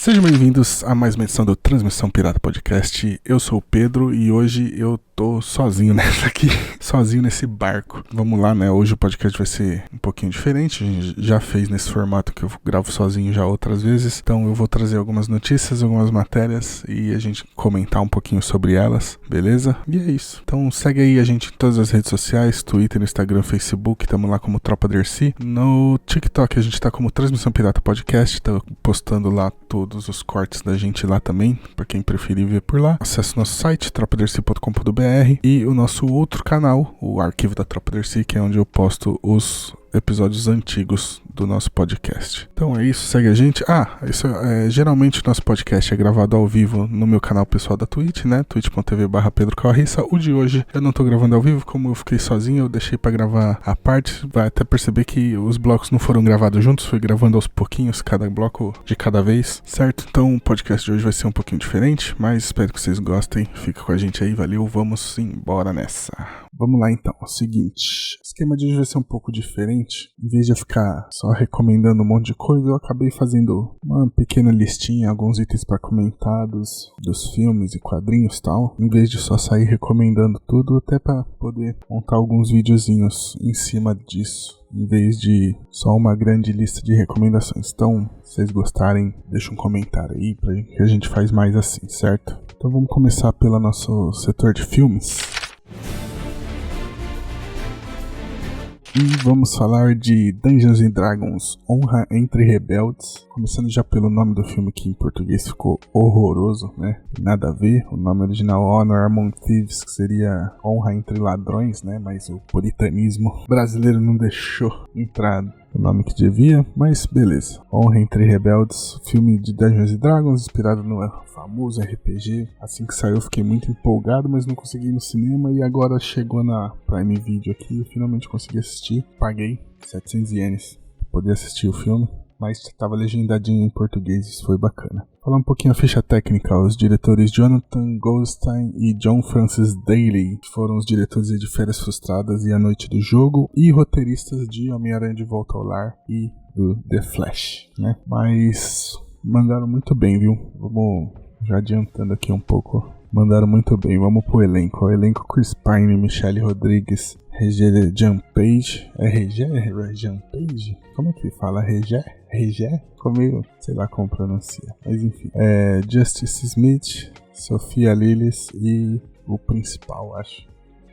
Sejam bem-vindos a mais uma edição do Transmissão Pirata Podcast. Eu sou o Pedro e hoje eu tô sozinho sozinho nesse barco. Vamos lá, né? Hoje o podcast vai ser um pouquinho diferente. A gente já fez nesse formato que eu gravo sozinho já outras vezes. Então eu vou trazer algumas notícias, algumas matérias e a gente comentar um pouquinho sobre elas, beleza? E é isso. Então segue aí a gente em todas as redes sociais, Twitter, Instagram, Facebook. Tamo lá como Tropa Dercy. No TikTok a gente tá como Transmissão Pirata Podcast. Tá postando lá todos os cortes da gente lá também, pra quem preferir ver por lá. Acesse nosso site, tropadercy.com.br e o nosso outro canal, o Arquivo da Tropa Dercy, que é onde eu posto os episódios antigos do nosso podcast. Então é isso, segue a gente. Geralmente o nosso podcast é gravado ao vivo no meu canal pessoal da Twitch, né? twitch.tv/pedrocarriça. O de hoje eu não tô gravando ao vivo, como eu fiquei sozinho, eu deixei pra gravar a parte. Vai até perceber que os blocos não foram gravados juntos, foi gravando aos pouquinhos, cada bloco de cada vez, certo? Então o podcast de hoje vai ser um pouquinho diferente, mas espero que vocês gostem. Fica com a gente aí, valeu, vamos embora nessa. Vamos lá então, é o seguinte, o esquema de hoje vai ser um pouco diferente. Em vez de eu ficar só recomendando um monte de coisa, eu acabei fazendo uma pequena listinha, alguns itens para comentar dos filmes e quadrinhos e tal. Em vez de só sair recomendando tudo, até para poder montar alguns videozinhos em cima disso, em vez de só uma grande lista de recomendações. Então, se vocês gostarem, deixa um comentário aí pra que a gente faz mais assim, certo? Então vamos começar pelo nosso setor de filmes. E vamos falar de Dungeons & Dragons, Honra entre Rebeldes. Começando já pelo nome do filme, que em português ficou horroroso, né? Nada a ver, o nome original Honor Among Thieves, que seria Honra entre Ladrões, né? Mas o puritanismo brasileiro não deixou entrar o nome que devia, mas beleza. Honra entre Rebeldes, filme de Dungeons & Dragons, inspirado no famoso RPG. Assim que saiu eu fiquei muito empolgado, mas não consegui ir no cinema e agora chegou na Prime Video aqui e eu finalmente consegui assistir. Paguei 700 ienes pra poder assistir o filme, mas estava legendadinho em português, isso foi bacana. Falar um pouquinho a ficha técnica, os diretores Jonathan Goldstein e John Francis Daley foram os diretores de Férias Frustradas e A Noite do Jogo e roteiristas de Homem-Aranha de Volta ao Lar e do The Flash, né? Mas mandaram muito bem, viu? Vamos já adiantando aqui um pouco. Mandaram muito bem, vamos pro elenco. O elenco: Chris Pine, Michelle Rodrigues, Regé Jean Page. É Regé Jean Page? Como é que fala? Regé? Ficou meio, sei lá como pronuncia. Mas enfim. Justice Smith, Sofia Lillis e o principal, acho,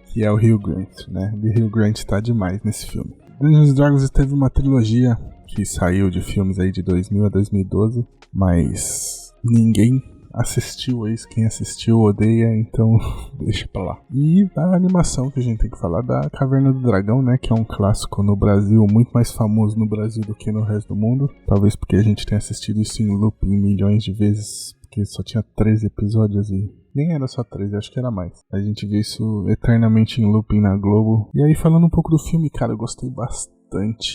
que é o Hugh Grant, né? O Hugh Grant tá demais nesse filme. Dungeons & Dragons teve uma trilogia que saiu de filmes aí de 2000 a 2012, mas ninguém assistiu, quem assistiu odeia, então deixa pra lá. E a animação que a gente tem que falar da Caverna do Dragão, né, que é um clássico no Brasil, muito mais famoso no Brasil do que no resto do mundo, talvez porque a gente tenha assistido isso em looping milhões de vezes, porque só tinha 13 episódios e nem era só 13, acho que era mais. A gente vê isso eternamente em looping na Globo. E aí, falando um pouco do filme, cara, eu gostei bastante.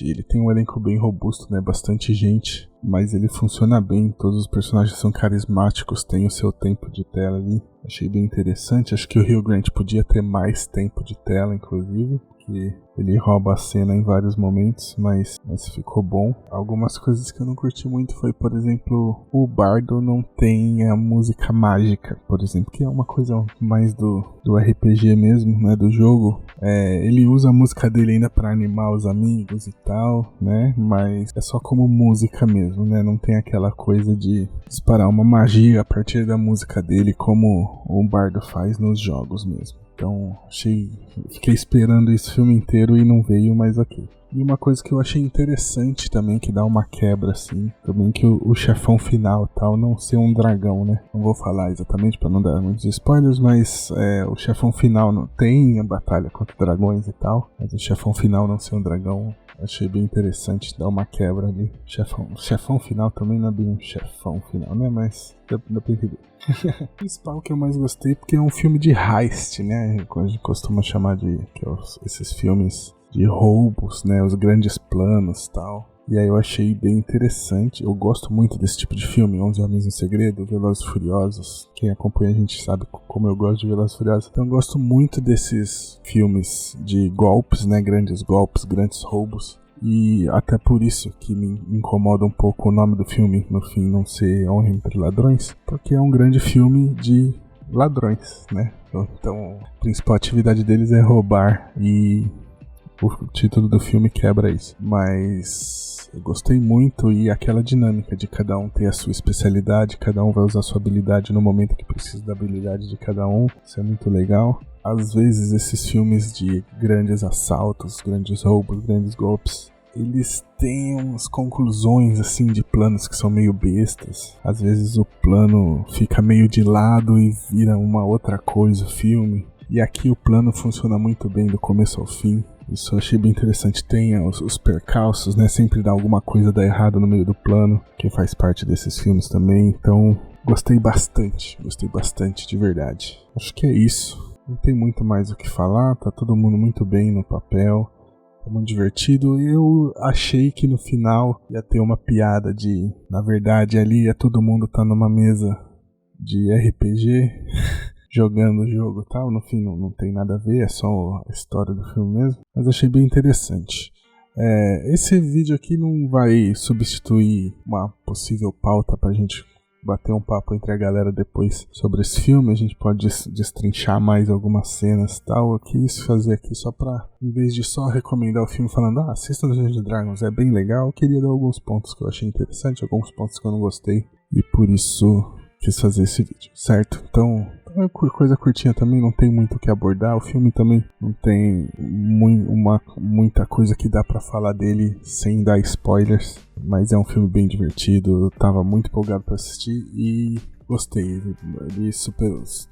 Ele tem um elenco bem robusto, né? Bastante gente, mas ele funciona bem. Todos os personagens são carismáticos, tem o seu tempo de tela ali. Achei bem interessante. Acho que o Hugh Grant podia ter mais tempo de tela, inclusive, que ele rouba a cena em vários momentos, mas ficou bom. Algumas coisas que eu não curti muito foi, por exemplo, o bardo não tem a música mágica, por exemplo, que é uma coisa mais do RPG mesmo, né, do jogo. Ele usa a música dele ainda pra animar os amigos e tal, né, mas é só como música mesmo, né, não tem aquela coisa de disparar uma magia a partir da música dele, como o bardo faz nos jogos mesmo. Então, fiquei esperando esse filme inteiro e não veio, mas ok. E uma coisa que eu achei interessante também, que dá uma quebra assim, também que o chefão final tal não ser um dragão, né? Não vou falar exatamente pra não dar muitos spoilers, mas o chefão final não tem a batalha contra dragões e tal, mas o chefão final não ser um dragão, achei bem interessante, dá uma quebra ali. Chefão final também não é bem um chefão final, né? Mas dá pra entender. O principal que eu mais gostei, porque é um filme de heist, né? A gente costuma chamar esses filmes de roubos, né? Os grandes planos e tal. E aí eu achei bem interessante. Eu gosto muito desse tipo de filme, 11 Homens em Segredo, Velozes e Furiosos. Quem acompanha a gente sabe como eu gosto de Velozes e Furiosos. Então eu gosto muito desses filmes de golpes, né? Grandes golpes, grandes roubos. E até por isso que me incomoda um pouco o nome do filme, no fim, não ser Honra entre Ladrões, porque é um grande filme de ladrões, né? Então, a principal atividade deles é roubar e o título do filme quebra isso. Mas eu gostei muito e aquela dinâmica de cada um ter a sua especialidade, cada um vai usar a sua habilidade no momento que precisa da habilidade de cada um, isso é muito legal. Às vezes esses filmes de grandes assaltos, grandes roubos, grandes golpes, eles têm umas conclusões assim de planos que são meio bestas. Às vezes o plano fica meio de lado e vira uma outra coisa o filme. E aqui o plano funciona muito bem do começo ao fim. Isso eu achei bem interessante. Tem os percalços, né? Sempre dá alguma coisa dar errado no meio do plano, que faz parte desses filmes também. Então, gostei bastante de verdade. Acho que é isso. Não tem muito mais o que falar, tá todo mundo muito bem no papel, tá muito divertido. Eu achei que no final ia ter uma piada de, na verdade, ali é todo mundo tá numa mesa de RPG, jogando o jogo e tal. No fim não tem nada a ver, é só a história do filme mesmo. Mas achei bem interessante. Esse vídeo aqui não vai substituir uma possível pauta pra gente bater um papo entre a galera depois sobre esse filme. A gente pode destrinchar mais algumas cenas e tal. Eu quis fazer aqui só pra, em vez de só recomendar o filme falando, assista Dungeons & Dragons, é bem legal, eu queria dar alguns pontos que eu achei interessante, alguns pontos que eu não gostei, e por isso quis fazer esse vídeo, certo? Então, é coisa curtinha também, não tem muito o que abordar. O filme também não tem muita coisa que dá pra falar dele sem dar spoilers, mas é um filme bem divertido, eu tava muito empolgado pra assistir e gostei. Ele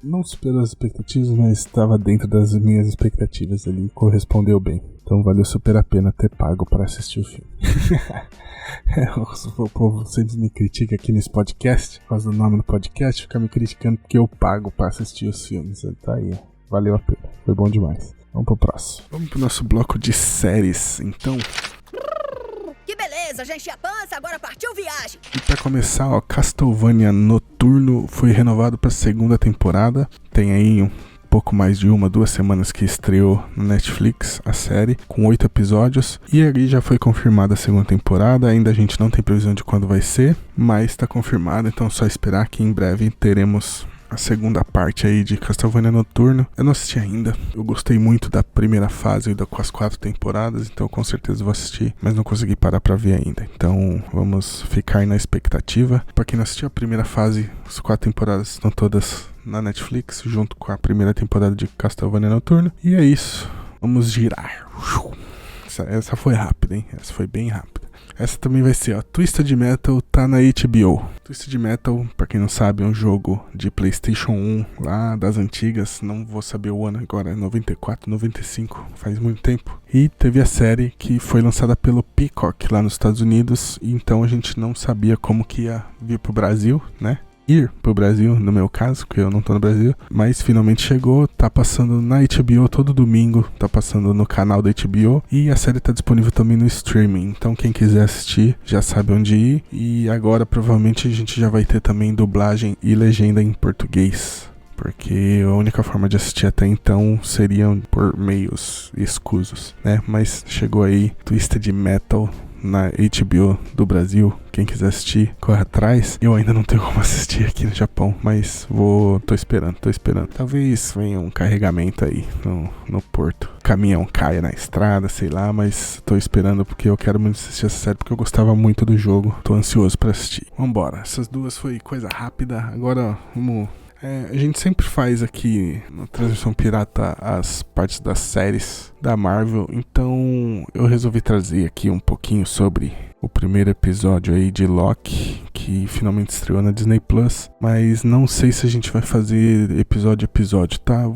não superou as expectativas, mas estava dentro das minhas expectativas ali, correspondeu bem. Então valeu super a pena ter pago pra assistir o filme. O povo sempre me critica aqui nesse podcast, por causa do nome do podcast, fica me criticando porque eu pago pra assistir os filmes. Tá aí, valeu a pena, foi bom demais. Vamos pro próximo. Vamos pro nosso bloco de séries, então. Que beleza, já enchi a pança, agora partiu viagem. E pra começar, Castlevania Noturno foi renovado pra segunda temporada. Tem aí pouco mais de 2 semanas que estreou no Netflix a série, com 8 episódios, e ali já foi confirmada a segunda temporada. Ainda a gente não tem previsão de quando vai ser, mas tá confirmada, então é só esperar que em breve teremos a segunda parte aí de Castlevania Noturno. Eu não assisti ainda, eu gostei muito da primeira fase com as 4 temporadas, então com certeza vou assistir, mas não consegui parar pra ver ainda, então vamos ficar na expectativa. Pra quem não assistiu a primeira fase, as 4 temporadas estão todas na Netflix, junto com a primeira temporada de Castlevania Noturno, e é isso, vamos girar. Essa foi rápida, hein? Essa foi bem rápida. Essa também vai ser, Twisted Metal tá na HBO. Twisted Metal, pra quem não sabe, é um jogo de PlayStation 1 lá das antigas. Não vou saber o ano agora, é 94, 95, faz muito tempo. E teve a série que foi lançada pelo Peacock lá nos Estados Unidos. Então a gente não sabia como que ia vir pro Brasil, né? Ir pro Brasil, no meu caso, porque eu não tô no Brasil, mas finalmente chegou, tá passando na HBO todo domingo, tá passando no canal da HBO, e a série tá disponível também no streaming, então quem quiser assistir já sabe onde ir, e agora provavelmente a gente já vai ter também dublagem e legenda em português, porque a única forma de assistir até então seriam por meios escusos, né, mas chegou aí Twisted Metal na HBO do Brasil. Quem quiser assistir, corre atrás. Eu ainda não tenho como assistir aqui no Japão, mas tô esperando. Talvez venha um carregamento aí no porto. O caminhão caia na estrada, sei lá, mas tô esperando porque eu quero muito assistir essa série, porque eu gostava muito do jogo. Tô ansioso pra assistir. Vambora, essas duas foi coisa rápida. Agora vamos... a gente sempre faz aqui na Transmissão Pirata as partes das séries da Marvel, então eu resolvi trazer aqui um pouquinho sobre o primeiro episódio aí de Loki, que finalmente estreou na Disney Plus, mas não sei se a gente vai fazer episódio a episódio, tá?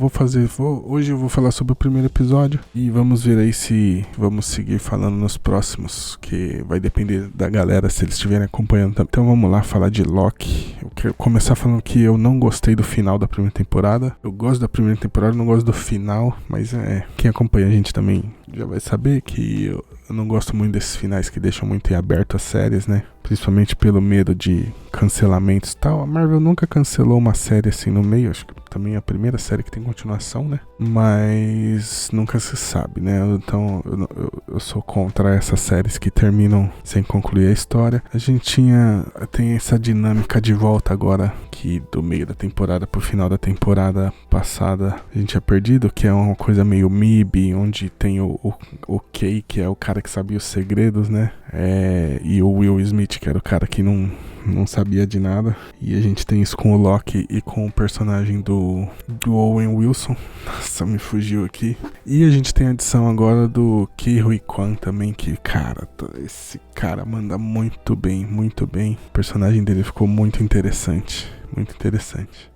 Hoje eu vou falar sobre o primeiro episódio e vamos ver aí se vamos seguir falando nos próximos, que vai depender da galera se eles estiverem acompanhando também. Então vamos lá falar de Loki. Eu quero começar falando que eu não gostei do final da primeira temporada. Eu gosto da primeira temporada, não gosto do final, mas quem acompanha a gente também já vai saber que eu não gosto muito desses finais que deixam muito em aberto as séries, né? Principalmente pelo medo de cancelamentos e tal. A Marvel nunca cancelou uma série assim no meio, acho que também é a primeira série que tem continuação, né? Mas nunca se sabe, né? Então eu sou contra essas séries que terminam sem concluir a história. A gente tem essa dinâmica de volta agora, que do meio da temporada pro final da temporada passada a gente tinha perdido, que é uma coisa meio MIB, onde tem o Kay, que é o cara que sabia os segredos, né? E o Will Smith, que era o cara que não sabia de nada. E a gente tem isso com o Loki e com o personagem do Owen Wilson. Nossa, me fugiu aqui. E a gente tem a adição agora do Ke Huy Quan também, que, cara, esse cara manda muito bem, muito bem. O personagem dele ficou muito interessante, muito interessante.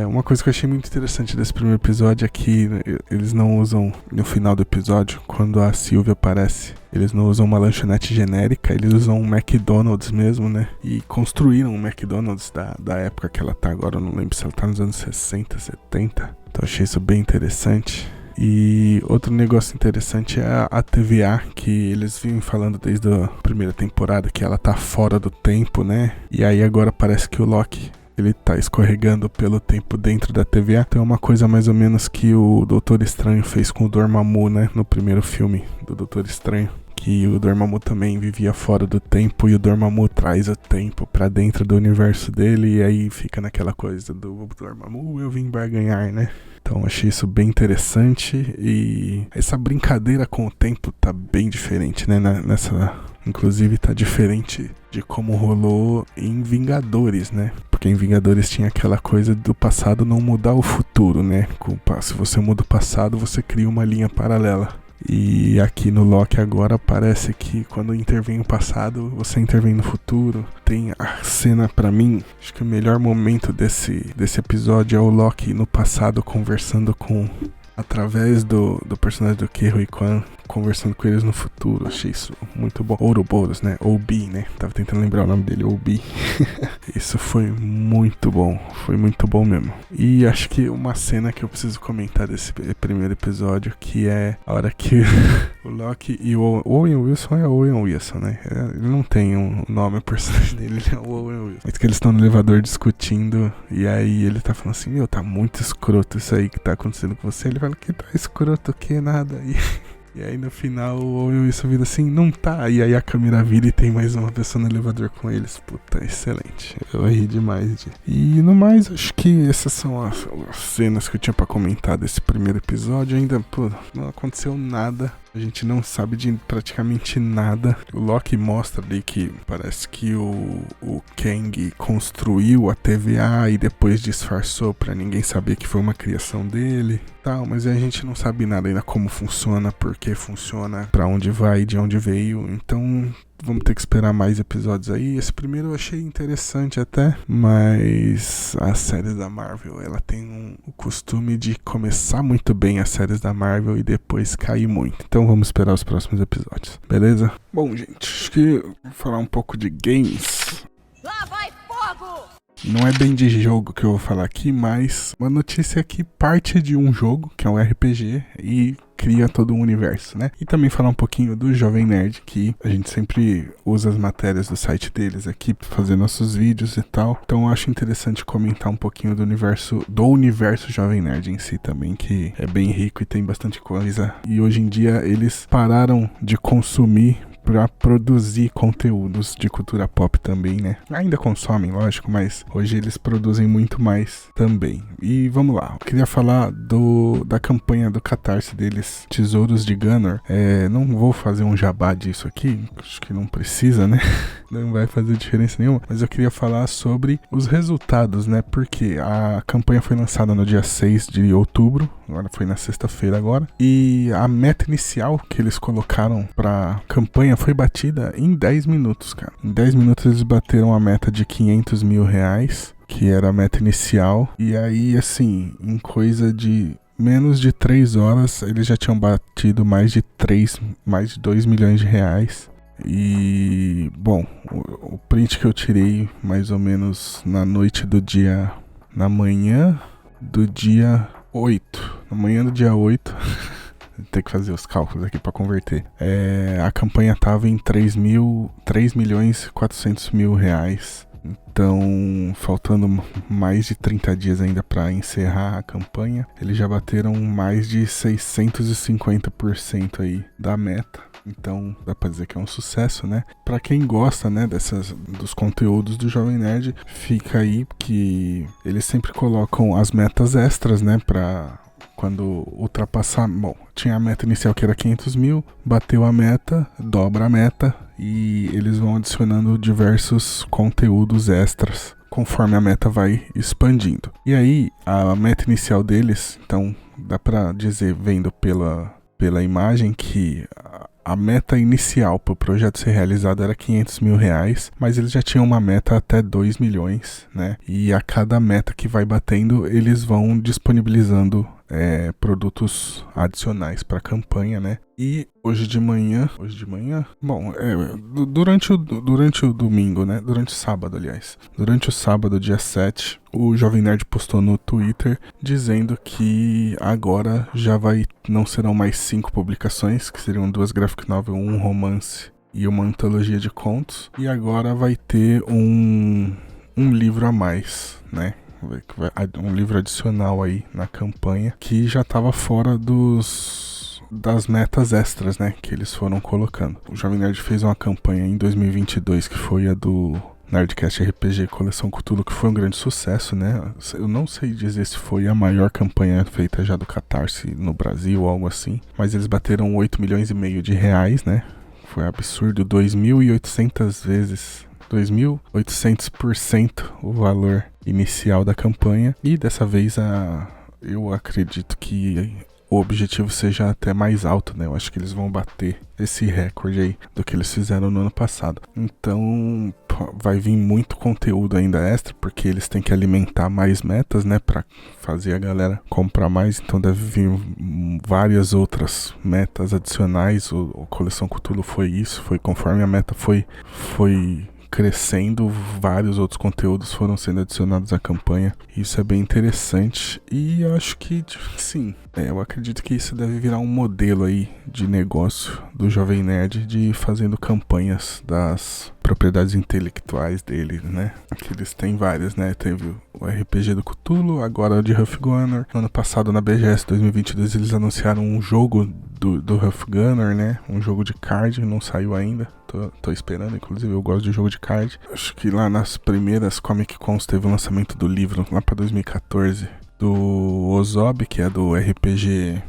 Uma coisa que eu achei muito interessante desse primeiro episódio é que eles não usam, no final do episódio, quando a Sylvie aparece, eles não usam uma lanchonete genérica, eles usam um McDonald's mesmo, né? E construíram um McDonald's da época que ela tá agora, eu não lembro se ela tá nos anos 60, 70. Então eu achei isso bem interessante. E outro negócio interessante é a TVA, que eles vinham falando desde a primeira temporada que ela tá fora do tempo, né? E aí agora parece que o Loki, ele tá escorregando pelo tempo dentro da TVA. Então é uma coisa mais ou menos que o Doutor Estranho fez com o Dormammu, né? No primeiro filme do Doutor Estranho. Que o Dormammu também vivia fora do tempo e o Dormammu traz o tempo pra dentro do universo dele. E aí fica naquela coisa do Dormammu, eu vim barganhar, né? Então achei isso bem interessante. E essa brincadeira com o tempo tá bem diferente, né? Inclusive tá diferente de como rolou em Vingadores, né? Porque em Vingadores tinha aquela coisa do passado não mudar o futuro, né? Se você muda o passado, você cria uma linha paralela. E aqui no Loki agora parece que quando intervém o passado, você intervém no futuro. Tem a cena, pra mim, acho que o melhor momento desse episódio é o Loki no passado conversando através do personagem do Ke Huy Quan, conversando com eles no futuro. Achei isso muito bom. Ouroboros, né? OB, né? Tava tentando lembrar o nome dele, OB. Isso foi muito bom. Foi muito bom mesmo. E acho que uma cena que eu preciso comentar desse primeiro episódio, que é a hora que o Loki e o Owen Wilson é Owen Wilson, né? Ele não tem um nome, o personagem dele, ele é o Owen Wilson. Mas que eles estão no elevador discutindo, e aí ele tá falando assim, meu, tá muito escroto isso aí que tá acontecendo com você. Ele fala, que tá escroto, que nada. E aí no final o Owen Wilson vira assim, não tá. E aí a câmera vira e tem mais uma pessoa no elevador com eles. Puta, excelente. Eu ri demais. E no mais, acho que essas são as cenas que eu tinha pra comentar desse primeiro episódio. Ainda, pô, não aconteceu nada. A gente não sabe de praticamente nada. O Loki mostra ali que parece que o Kang construiu a TVA e depois disfarçou pra ninguém saber que foi uma criação dele. Tal, mas a gente não sabe nada ainda como funciona, por que funciona, pra onde vai, de onde veio. Então vamos ter que esperar mais episódios aí. Esse primeiro eu achei interessante até, mas as séries da Marvel, ela tem o costume de começar muito bem as séries da Marvel e depois cair muito. Então vamos esperar os próximos episódios, beleza? Bom, gente, acho que vou falar um pouco de games. Lá vai fogo! Não é bem de jogo que eu vou falar aqui, mas uma notícia que parte de um jogo, que é um RPG, e cria todo um universo, né? E também falar um pouquinho do Jovem Nerd, que a gente sempre usa as matérias do site deles aqui pra fazer nossos vídeos e tal. Então eu acho interessante comentar um pouquinho do universo Jovem Nerd em si também, que é bem rico e tem bastante coisa. E hoje em dia eles pararam de consumir pra produzir conteúdos de cultura pop também, né? Ainda consomem, lógico, mas hoje eles produzem muito mais também. E vamos lá, eu queria falar da campanha do Catarse deles, Tesouros de Gunnar. Não vou fazer um jabá disso aqui, acho que não precisa, né? Não vai fazer diferença nenhuma, mas eu queria falar sobre os resultados, né? Porque a campanha foi lançada no dia 6 de outubro, agora foi na sexta-feira agora, e a meta inicial que eles colocaram pra campanha foi batida em 10 minutos, cara. Em 10 minutos eles bateram a meta de R$500 mil, que era a meta inicial, e aí, assim, em coisa de menos de 3 horas, eles já tinham batido mais de 2 milhões de reais. E, bom, o print que eu tirei mais ou menos na manhã do dia 8. Na manhã do dia 8, Ter que fazer os cálculos aqui para converter. A campanha tava em 3.400.000 reais. Então, faltando mais de 30 dias ainda para encerrar a campanha, eles já bateram mais de 650% aí da meta. Então, dá pra dizer que é um sucesso, né? Pra quem gosta, né, dos conteúdos do Jovem Nerd, fica aí que eles sempre colocam as metas extras, né, pra quando ultrapassar. Bom, tinha a meta inicial que era 500 mil, bateu a meta, dobra a meta e eles vão adicionando diversos conteúdos extras conforme a meta vai expandindo. E aí, a meta inicial deles, então, dá pra dizer, vendo pela imagem, que a meta inicial para o projeto ser realizado era 500 mil reais, mas eles já tinham uma meta até 2 milhões, né? E a cada meta que vai batendo, eles vão disponibilizando produtos adicionais para a campanha, né? E hoje de manhã, bom, durante o domingo, né? Durante o sábado, aliás. Durante o sábado, dia 7, o Jovem Nerd postou no Twitter dizendo que agora não serão mais 5 publicações, que seriam 2 graphic novels, um romance e uma antologia de contos. E agora vai ter um livro a mais, né? Um livro adicional aí na campanha, que já estava fora das metas extras, né, que eles foram colocando. O Jovem Nerd fez uma campanha em 2022 que foi a do Nerdcast RPG Coleção Cthulhu, que foi um grande sucesso, né? Eu não sei dizer se foi a maior campanha feita já do Catarse no Brasil ou algo assim, mas eles bateram 8 milhões e meio de reais, né? Foi absurdo, 2.800 vezes, 2.800% o valor inicial da campanha. E dessa vez eu acredito que o objetivo seja até mais alto, né? Eu acho que eles vão bater esse recorde aí do que eles fizeram no ano passado. Então vai vir muito conteúdo ainda extra, porque eles têm que alimentar mais metas, né? Pra fazer a galera comprar mais. Então deve vir várias outras metas adicionais. O Coleção Cthulhu foi isso, foi conforme a meta foi crescendo, vários outros conteúdos foram sendo adicionados à campanha. Isso é bem interessante e eu acho que, sim, eu acredito que isso deve virar um modelo aí de negócio do Jovem Nerd, de fazendo campanhas das propriedades intelectuais dele, né? Aqui eles têm várias, né? Teve o RPG do Cthulhu, agora o de Huffgunner. No ano passado, na BGS 2022, eles anunciaram um jogo do Huffgunner, né? Um jogo de card, não saiu ainda. Tô esperando, inclusive eu gosto de jogo de card. Acho que lá nas primeiras Comic Cons teve o lançamento do livro, lá pra 2014, do Ozob, que é do RPG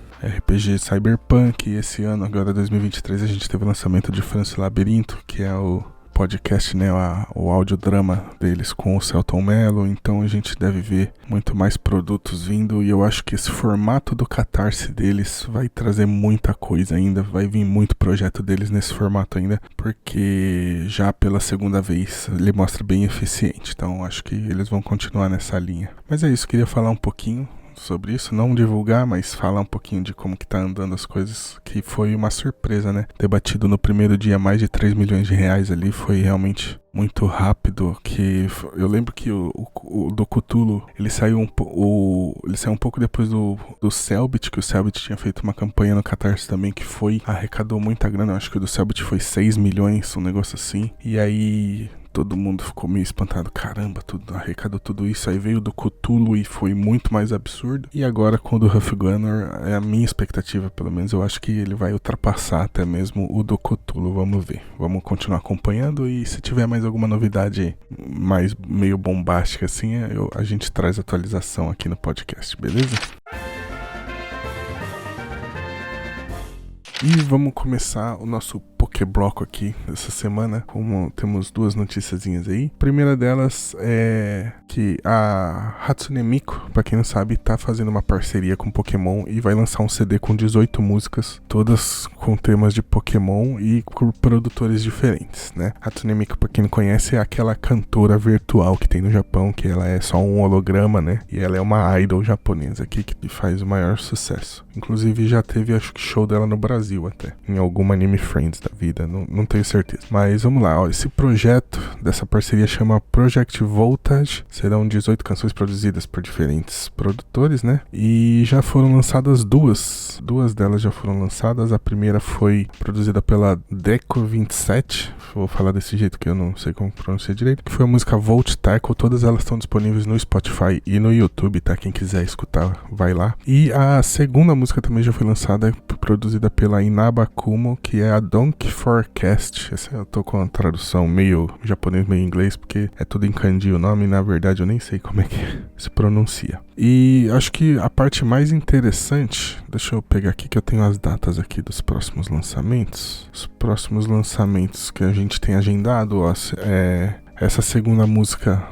Cyberpunk. E esse ano, agora 2023, a gente teve o lançamento de Francis Labirinto, que é o podcast, né, o audiodrama deles com o Celton Mello. Então a gente deve ver muito mais produtos vindo, e eu acho que esse formato do Catarse deles vai trazer muita coisa ainda, vai vir muito projeto deles nesse formato ainda, porque já pela segunda vez ele mostra bem eficiente. Então acho que eles vão continuar nessa linha. Mas é isso, queria falar um pouquinho sobre isso, não divulgar, mas falar um pouquinho de como que tá andando as coisas, que foi uma surpresa, né? Ter batido no primeiro dia mais de 3 milhões de reais ali foi realmente muito rápido. Que eu lembro que o do Cthulhu, ele saiu um pouco depois do Cellbit, que o Cellbit tinha feito uma campanha no Catarse também, que arrecadou muita grana. Eu acho que o do Cellbit foi 6 milhões, um negócio assim. E aí todo mundo ficou meio espantado, caramba, arrecadou tudo isso. Aí veio do Cthulhu e foi muito mais absurdo. E agora com o do Huffgunner, é a minha expectativa, pelo menos, eu acho que ele vai ultrapassar até mesmo o do Cthulhu. Vamos ver, vamos continuar acompanhando, e se tiver mais alguma novidade mais meio bombástica assim, a gente traz atualização aqui no podcast, beleza? E vamos começar o nosso Pokébloco aqui dessa semana. Como temos 2 noticiazinhas aí. A primeira delas é que a Hatsune Miku, pra quem não sabe, tá fazendo uma parceria com Pokémon e vai lançar um CD com 18 músicas, todas com temas de Pokémon e por produtores diferentes, né? Hatsune Miku, pra quem não conhece, é aquela cantora virtual que tem no Japão, que ela é só um holograma, né? E ela é uma idol japonesa aqui que faz o maior sucesso. Inclusive já teve, acho que, show dela no Brasil Brasil até. Em alguma Anime Friends da vida, não tenho certeza. Mas vamos lá, ó, esse projeto dessa parceria chama Project Voltage. Serão 18 canções produzidas por diferentes produtores, né? E já foram lançadas duas. Duas delas já foram lançadas. A primeira foi produzida pela Deco 27. Vou falar desse jeito que eu não sei como pronunciar direito. Que foi a música Volt Tackle. Todas elas estão disponíveis no Spotify e no YouTube, tá? Quem quiser escutar, vai lá. E a segunda música também já foi lançada, produzida pela Inaba Kumo, que é a Donkey Forecast. Essa eu tô com a tradução meio japonês, meio inglês, porque é tudo em kanji o nome, e na verdade eu nem sei como é que se pronuncia. E acho que a parte mais interessante, deixa eu pegar aqui que eu tenho as datas aqui dos próximos lançamentos. Os próximos lançamentos que a gente tem agendado, ó, essa segunda música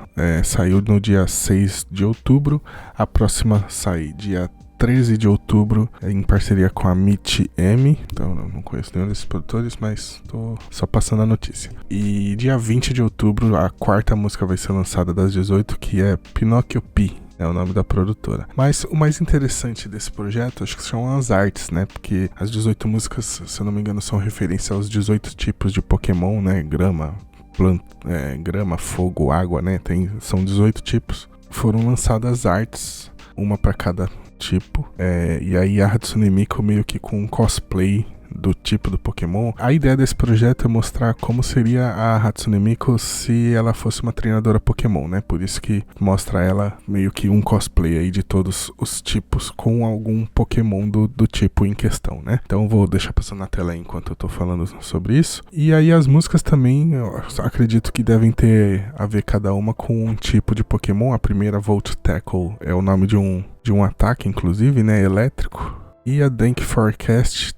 saiu no dia 6 de outubro, a próxima sai dia 13 de outubro, em parceria com a Meet M. Então eu não conheço nenhum desses produtores, mas tô só passando a notícia. E dia 20 de outubro, a quarta música vai ser lançada das 18, que é Pinocchio P. É o nome da produtora. Mas o mais interessante desse projeto, acho que são as artes, né? Porque as 18 músicas, se eu não me engano, são referência aos 18 tipos de Pokémon, né? Grama, fogo, água, né? São 18 tipos. Foram lançadas artes, uma para cada tipo, e aí a Hatsune Miku meio que com um cosplay do tipo do Pokémon. A ideia desse projeto é mostrar como seria a Hatsune Miku se ela fosse uma treinadora Pokémon, né? Por isso que mostra ela meio que um cosplay aí de todos os tipos com algum Pokémon do tipo em questão, né? Então vou deixar passando na tela aí enquanto eu tô falando sobre isso. E aí as músicas também, eu acredito que devem ter a ver cada uma com um tipo de Pokémon. A primeira, Volt Tackle, é o nome de um ataque, inclusive, né? Elétrico. E a Denk Forecast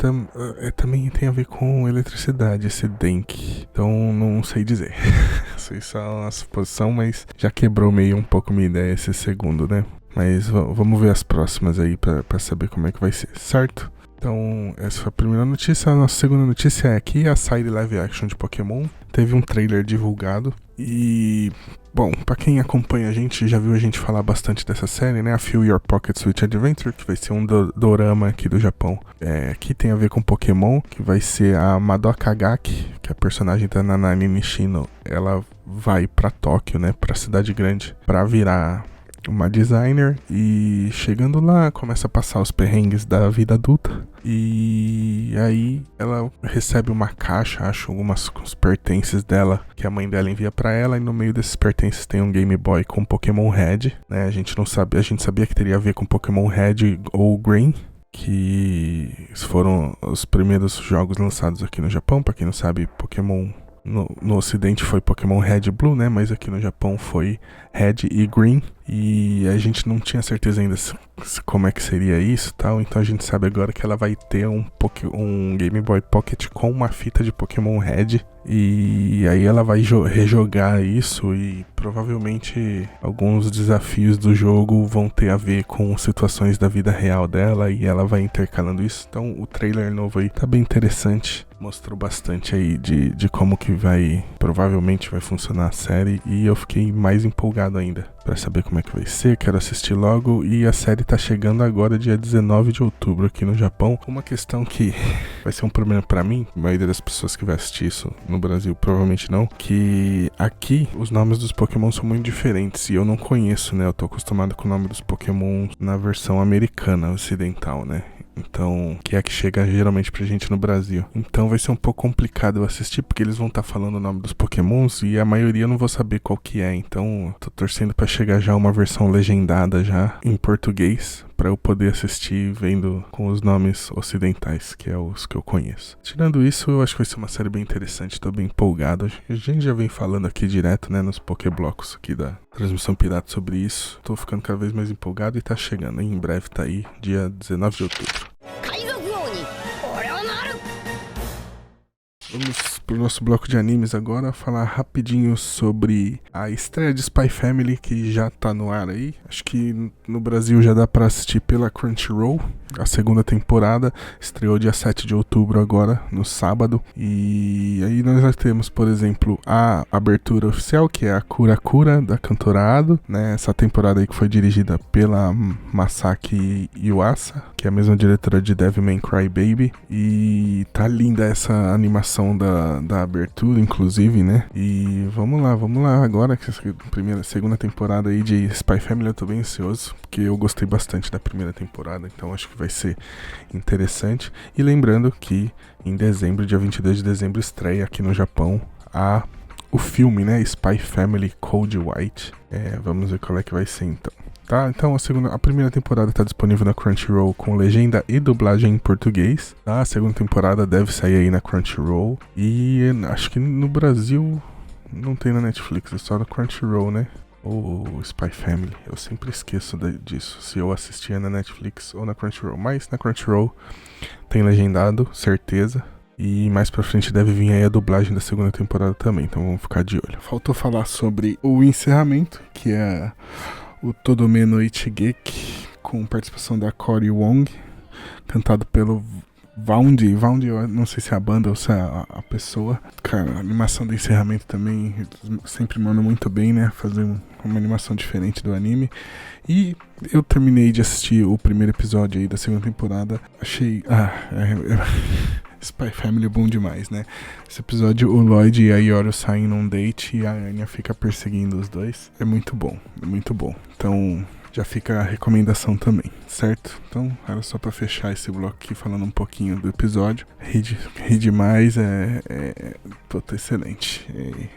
também tem a ver com eletricidade, esse Denk. Então não sei dizer. Sei só uma suposição, mas já quebrou meio um pouco minha ideia esse segundo, né? Mas vamos ver as próximas aí pra saber como é que vai ser, certo? Então, essa foi a primeira notícia. A nossa segunda notícia é aqui, a série live action de Pokémon. Teve um trailer divulgado e... Bom, pra quem acompanha a gente, já viu a gente falar bastante dessa série, né? A Fill Your Pocket Switch Adventure, que vai ser um dorama aqui do Japão. Que tem a ver com Pokémon, que vai ser a Madoka Gaki, que é a personagem da Nanami Nishino. Ela vai pra Tóquio, né? Pra cidade grande, pra virar uma designer, e chegando lá começa a passar os perrengues da vida adulta, e aí ela recebe uma caixa, acho algumas pertences dela que a mãe dela envia pra ela, e no meio desses pertences tem um Game Boy com Pokémon Red, né? A gente sabia que teria a ver com Pokémon Red ou Green, que foram os primeiros jogos lançados aqui no Japão. Pra quem não sabe, Pokémon no ocidente foi Pokémon Red e Blue, né? Mas aqui no Japão foi Red e Green. E a gente não tinha certeza ainda como é que seria isso e tal. Então a gente sabe agora que ela vai ter um Game Boy Pocket com uma fita de Pokémon Red. E aí ela vai rejogar isso, e provavelmente alguns desafios do jogo vão ter a ver com situações da vida real dela, e ela vai intercalando isso. Então o trailer novo aí tá bem interessante. Mostrou bastante aí de como que provavelmente vai funcionar a série, e eu fiquei mais empolgado ainda pra saber como é que vai ser. Quero assistir logo, e a série tá chegando agora dia 19 de outubro aqui no Japão. Uma questão que vai ser um problema pra mim, a maioria das pessoas que vai assistir isso no Brasil provavelmente não, que aqui os nomes dos Pokémon são muito diferentes e eu não conheço, né? Eu tô acostumado com o nome dos Pokémon na versão americana, ocidental, né? Então, que é a que chega geralmente pra gente no Brasil. Então vai ser um pouco complicado eu assistir, porque eles vão estar falando o nome dos Pokémons e a maioria eu não vou saber qual que é. Então, tô torcendo pra chegar já uma versão legendada já em português, pra eu poder assistir vendo com os nomes ocidentais, que é os que eu conheço. Tirando isso, eu acho que vai ser uma série bem interessante, tô bem empolgado. A gente já vem falando aqui direto, né, nos Pokéblocks aqui da Transmissão Pirata sobre isso. Tô ficando cada vez mais empolgado e tá chegando, hein? Em breve tá aí, dia 19 de outubro. Vamos pro nosso bloco de animes agora, falar rapidinho sobre a estreia de Spy Family, que já tá no ar aí. Acho que no Brasil já dá pra assistir pela Crunchyroll. A segunda temporada estreou dia 7 de outubro agora, no sábado. E aí nós já temos, por exemplo, a abertura oficial, que é a Kura Kura, da cantora Ado, né? Essa temporada aí que foi dirigida pela Masaki Yuasa, que é a mesma diretora de Devilman Crybaby. E tá linda essa animação da abertura, inclusive, né? E vamos lá agora, que essa segunda temporada aí de Spy Family eu tô bem ansioso, porque eu gostei bastante da primeira temporada, então acho que vai ser interessante. E lembrando que em dezembro, dia 22 de dezembro, estreia aqui no Japão o filme, né? Spy Family Code White. Vamos ver qual é que vai ser então. Tá, então a primeira temporada está disponível na Crunchyroll com legenda e dublagem em português. Tá? A segunda temporada deve sair aí na Crunchyroll. E acho que no Brasil não tem na Netflix, é só na Crunchyroll, né? Ou Spy Family. Eu sempre esqueço disso, se eu assistia na Netflix ou na Crunchyroll. Mas na Crunchyroll tem legendado, certeza. E mais pra frente deve vir aí a dublagem da segunda temporada também, então vamos ficar de olho. Faltou falar sobre o encerramento, que é o Todome no Ichigeki, com participação da Cory Wong, cantado pelo Vaund, eu não sei se é a banda ou se é a pessoa. Cara, a animação do encerramento também sempre manda muito bem, né? Fazer uma animação diferente do anime. E eu terminei de assistir o primeiro episódio aí da segunda temporada. Achei... Spy Family é bom demais, né? Esse episódio, o Lloyd e a Yoru saem num date e a Anya fica perseguindo os dois. É muito bom, é muito bom. Então, já fica a recomendação também, certo? Então, era só pra fechar esse bloco aqui falando um pouquinho do episódio. Ri demais, Tô excelente.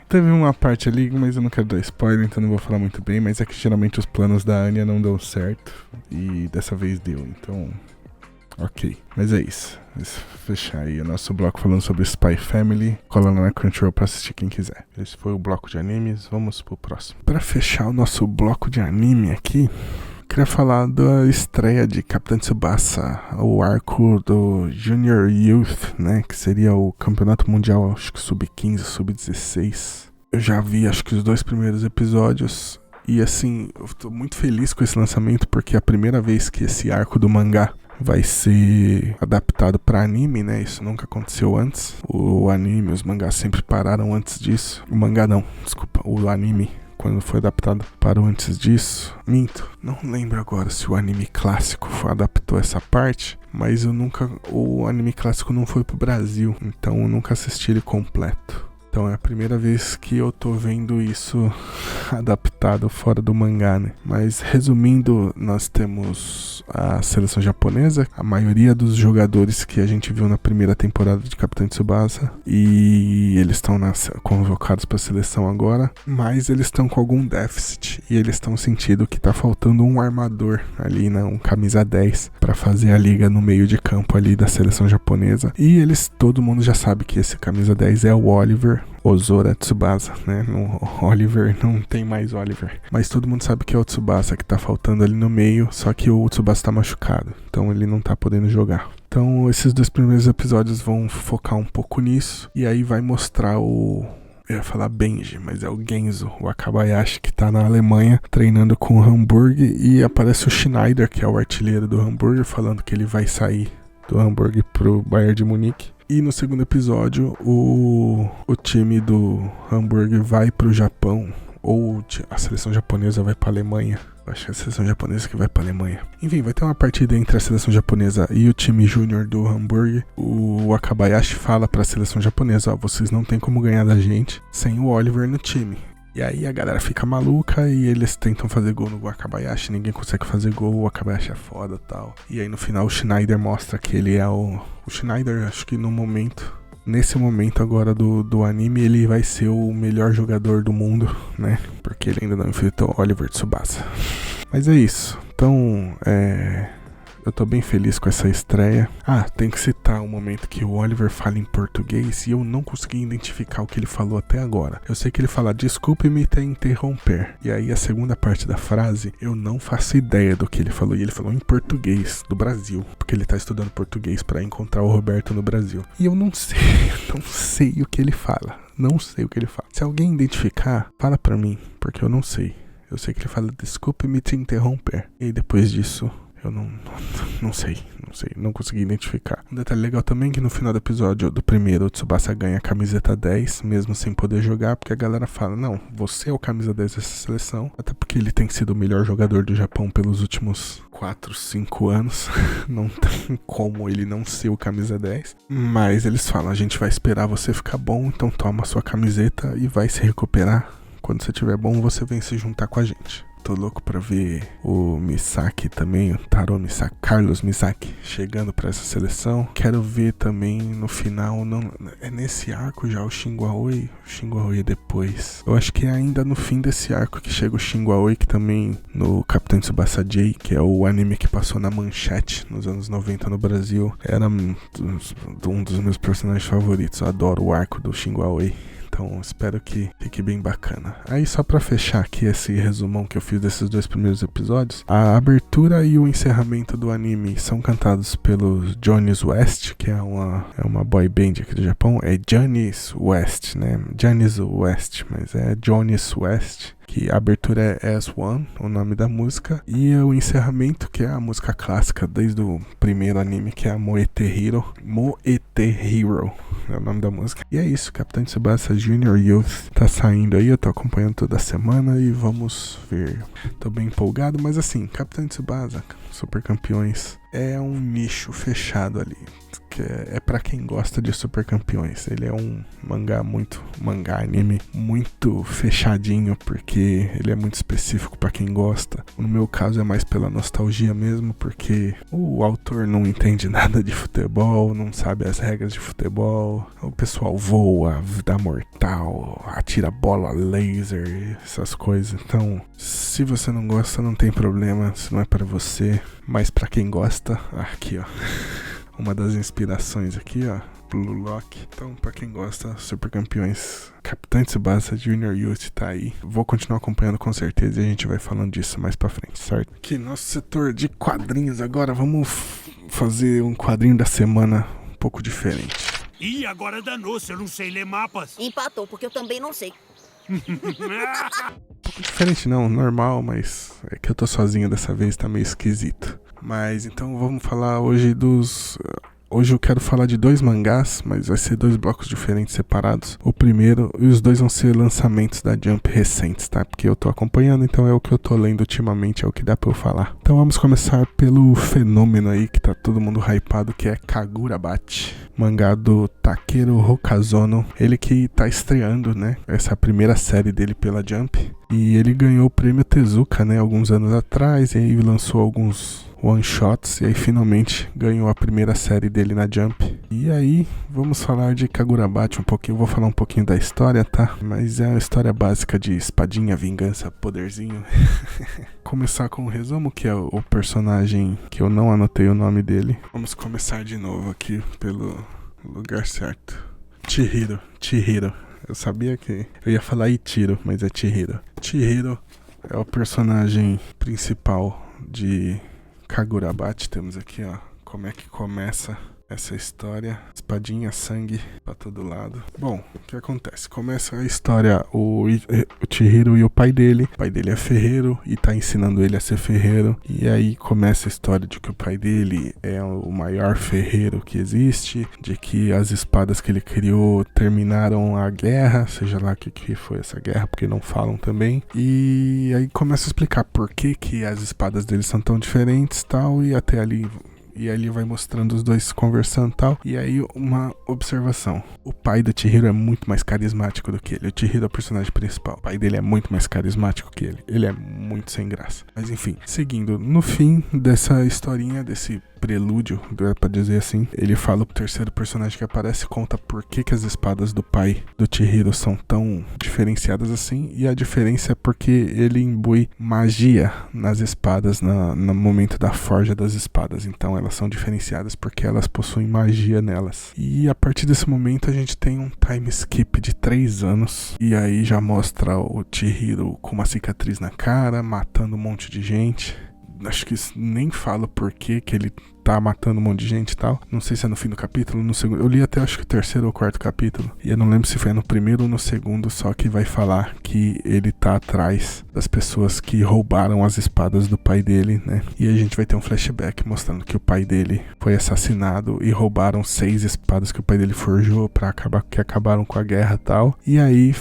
Teve uma parte ali, mas eu não quero dar spoiler, então não vou falar muito bem, mas é que geralmente os planos da Anya não dão certo e dessa vez deu, então... Ok, mas é isso. Vamos fechar aí o nosso bloco falando sobre Spy Family. Cola na Crunchyroll pra assistir quem quiser. Esse foi o bloco de animes, vamos pro próximo. Pra fechar o nosso bloco de anime aqui, queria falar da estreia de Capitão Tsubasa, o arco do Junior Youth, né? Que seria o campeonato mundial, acho que sub-15, sub-16. Eu já vi, acho que os 2 primeiros episódios. E assim, eu tô muito feliz com esse lançamento, porque é a primeira vez que esse arco do mangá vai ser adaptado para anime, né? Isso nunca aconteceu antes. O anime, os mangás sempre pararam antes disso. O mangá não, desculpa, o anime, quando foi adaptado, parou antes disso. Minto, não lembro agora se o anime clássico adaptou essa parte, mas o anime clássico não foi pro Brasil, então eu nunca assisti ele completo. Então é a primeira vez que eu tô vendo isso adaptado fora do mangá, né? Mas resumindo, nós temos a seleção japonesa, a maioria dos jogadores que a gente viu na primeira temporada de Capitão Tsubasa, e eles estão convocados para a seleção agora, mas eles estão com algum déficit e eles estão sentindo que tá faltando um armador ali, né? Um camisa 10 para fazer a liga no meio de campo ali da seleção japonesa. E todo mundo já sabe que esse camisa 10 é o Oliver Ozora Tsubasa, né? O Oliver, não tem mais Oliver. Mas todo mundo sabe que é o Tsubasa que tá faltando ali no meio, só que o Tsubasa tá machucado, então ele não tá podendo jogar. Então esses 2 primeiros episódios vão focar um pouco nisso, e aí vai mostrar eu ia falar Benji, mas é o Genzo, o Akabayashi, que tá na Alemanha treinando com o Hamburg, e aparece o Schneider, que é o artilheiro do Hamburg, falando que ele vai sair do Hamburg pro Bayern de Munique. E no segundo episódio, o time do Hamburg vai pro Japão, ou a seleção japonesa vai pra Alemanha. Acho que é a seleção japonesa que vai pra Alemanha. Enfim, vai ter uma partida entre a seleção japonesa e o time júnior do Hamburg. O Akabayashi fala pra seleção japonesa, vocês não tem como ganhar da gente sem o Oliver no time. E aí a galera fica maluca e eles tentam fazer gol no Akabayashi, ninguém consegue fazer gol, o Akabayashi é foda e tal. E aí no final o Schneider mostra que ele é o Schneider, acho que nesse momento agora do anime, ele vai ser o melhor jogador do mundo, né? Porque ele ainda não enfrentou Oliver Tsubasa. Mas é isso. Então, eu tô bem feliz com essa estreia. Tem que citar o momento que o Oliver fala em português e eu não consegui identificar o que ele falou até agora. Eu sei que ele fala, desculpe-me te interromper. E aí a segunda parte da frase, eu não faço ideia do que ele falou. E ele falou em português, do Brasil. Porque ele tá estudando português pra encontrar o Roberto no Brasil. E eu não sei o que ele fala. Não sei o que ele fala. Se alguém identificar, fala pra mim, porque eu não sei. Eu sei que ele fala, desculpe-me te interromper. E depois disso, eu não sei, não consegui identificar. Um detalhe legal também é que no final do episódio do primeiro, o Tsubasa ganha a camiseta 10, mesmo sem poder jogar, porque a galera fala, não, você é o camisa 10 dessa seleção, até porque ele tem sido o melhor jogador do Japão pelos últimos 4, 5 anos, não tem como ele não ser o camisa 10, mas eles falam, a gente vai esperar você ficar bom, então toma a sua camiseta e vai se recuperar. Quando você estiver bom, você vem se juntar com a gente. Tô louco pra ver o Misaki também, o Taro Misaki, Carlos Misaki, chegando pra essa seleção. Quero ver também no final, não é nesse arco já o Shingo Aoi? O Shingo Aoi é depois. Eu acho que é ainda no fim desse arco que chega o Shingo Aoi, que também no Capitão Tsubasa J, que é o anime que passou na Manchete nos anos 90 no Brasil. Era um dos meus personagens favoritos, eu adoro o arco do Shingo Aoi. Então espero que fique bem bacana. Aí só pra fechar aqui esse resumão que eu fiz desses 2 primeiros episódios, a abertura e o encerramento do anime são cantados pelos Johnny's West, que é uma boy band aqui do Japão. É Johnny's West, né? Johnny's West, mas é Johnny's West. Que a abertura é S1, o nome da música, e o encerramento, que é a música clássica desde o primeiro anime, que é a Moete Hero. Moete Hero é o nome da música. E é isso, Capitão Tsubasa Junior Youth tá saindo aí, eu tô acompanhando toda semana e vamos ver. Tô bem empolgado, mas assim, Capitão Tsubasa, Super Campeões, é um nicho fechado ali. Que é pra quem gosta de Super Campeões. Ele é um anime muito fechadinho, porque ele é muito específico pra quem gosta. No meu caso é mais pela nostalgia mesmo, porque o autor não entende nada de futebol, não sabe as regras de futebol. O pessoal voa, dá mortal, atira bola laser, essas coisas. Então, se você não gosta, não tem problema, se não é pra você. Mas pra quem gosta, aqui ó, uma das inspirações aqui ó, Blue Lock. Então pra quem gosta, Super Campeões, Capitão Tsubasa Junior Youth tá aí. Vou continuar acompanhando com certeza e a gente vai falando disso mais pra frente, certo? Aqui nosso setor de quadrinhos agora, vamos fazer um quadrinho da semana um pouco diferente. Ih, agora danou-se, eu não sei ler mapas. Empatou, porque eu também não sei. Diferente não, normal, mas é que eu tô sozinho dessa vez, tá meio esquisito. Mas então vamos falar hoje Hoje eu quero falar de 2 mangás, mas vai ser 2 blocos diferentes separados. O primeiro, e os 2 vão ser lançamentos da Jump recentes, tá? Porque eu tô acompanhando, então é o que eu tô lendo ultimamente, é o que dá pra eu falar. Então vamos começar pelo fenômeno aí, que tá todo mundo hypado, que é Kagurabachi, mangá do Takeru Hokazono. Ele que tá estreando, né? Essa é a primeira série dele pela Jump. E ele ganhou o prêmio Tezuka, né? Alguns anos atrás, e aí lançou alguns one-shots, e aí finalmente ganhou a primeira série dele na Jump. E aí, vamos falar de Kagurabachi um pouquinho, vou falar um pouquinho da história, tá? Mas é uma história básica de espadinha, vingança, poderzinho. Começar com o resumo, que é o personagem que eu não anotei o nome dele. Vamos começar de novo aqui pelo lugar certo. Chihiro. Eu sabia que eu ia falar Ichiro, mas é Chihiro. Chihiro é o personagem principal de Kagurabachi. Temos aqui, ó, como é que começa essa história. Espadinha, sangue pra todo lado. Bom, o que acontece? Começa a história, o Chihiro e o pai dele. O pai dele é ferreiro e tá ensinando ele a ser ferreiro. E aí começa a história de que o pai dele é o maior ferreiro que existe, de que as espadas que ele criou terminaram a guerra, seja lá o que foi essa guerra, porque não falam também. E aí começa a explicar por que as espadas dele são tão diferentes, tal, e até ali. E aí ele vai mostrando os dois conversando e tal. E aí uma observação. O pai do Chihiro é muito mais carismático do que ele. O Chihiro é o personagem principal. O pai dele é muito mais carismático que ele. Ele é muito sem graça. Mas enfim, seguindo. No fim dessa historinha, desse prelúdio, pra dizer assim, ele fala pro terceiro personagem que aparece, conta por que as espadas do pai do Chihiro são tão diferenciadas assim, e a diferença é porque ele imbui magia nas espadas no momento da forja das espadas, então elas são diferenciadas porque elas possuem magia nelas. E a partir desse momento a gente tem um time skip de 3 anos, e aí já mostra o Chihiro com uma cicatriz na cara, matando um monte de gente. Acho que nem fala por que ele tá matando um monte de gente e tal. Não sei se é no fim do capítulo, no segundo. Eu li até acho que o 3º ou 4º capítulo. E eu não lembro se foi no primeiro ou no segundo, só que vai falar que ele tá atrás das pessoas que roubaram as espadas do pai dele, né? E a gente vai ter um flashback mostrando que o pai dele foi assassinado e roubaram 6 espadas que o pai dele forjou pra que acabaram com a guerra e tal. E aí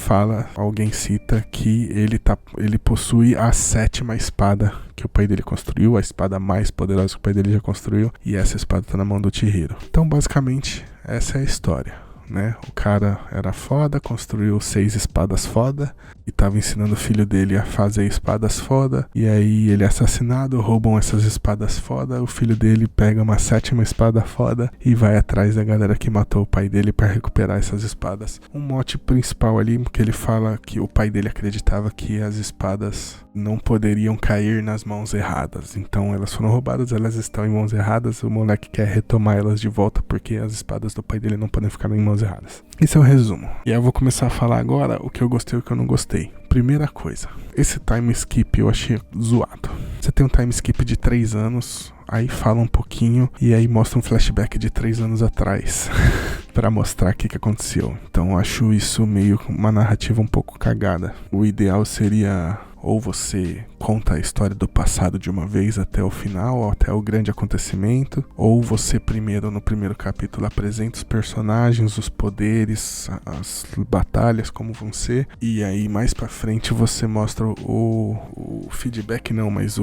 alguém cita que ele possui a 7ª espada que o pai dele construiu, a espada mais poderosa que o pai dele já construiu, e essa espada tá na mão do Chihiro. Então, basicamente, essa é a história, né? O cara era foda, construiu 6 espadas foda, e tava ensinando o filho dele a fazer espadas foda, e aí ele é assassinado, roubam essas espadas foda, o filho dele pega uma 7ª espada foda e vai atrás da galera que matou o pai dele para recuperar essas espadas. Um mote principal ali, porque ele fala que o pai dele acreditava que as espadas não poderiam cair nas mãos erradas, então elas foram roubadas, elas estão em mãos erradas, o moleque quer retomar elas de volta porque as espadas do pai dele não podem ficar em mãos erradas. Esse é o resumo. E aí eu vou começar a falar agora o que eu gostei e o que eu não gostei. Primeira coisa, esse time skip eu achei zoado. Você tem um time skip de 3 anos, aí fala um pouquinho e aí mostra um flashback de 3 anos atrás pra mostrar o que aconteceu. Então eu acho isso meio uma narrativa um pouco cagada. O ideal seria ou você conta a história do passado de uma vez até o final, até o grande acontecimento, ou você primeiro, no primeiro capítulo, apresenta os personagens, os poderes, as batalhas, como vão ser, e aí mais pra frente você mostra o feedback, não, mas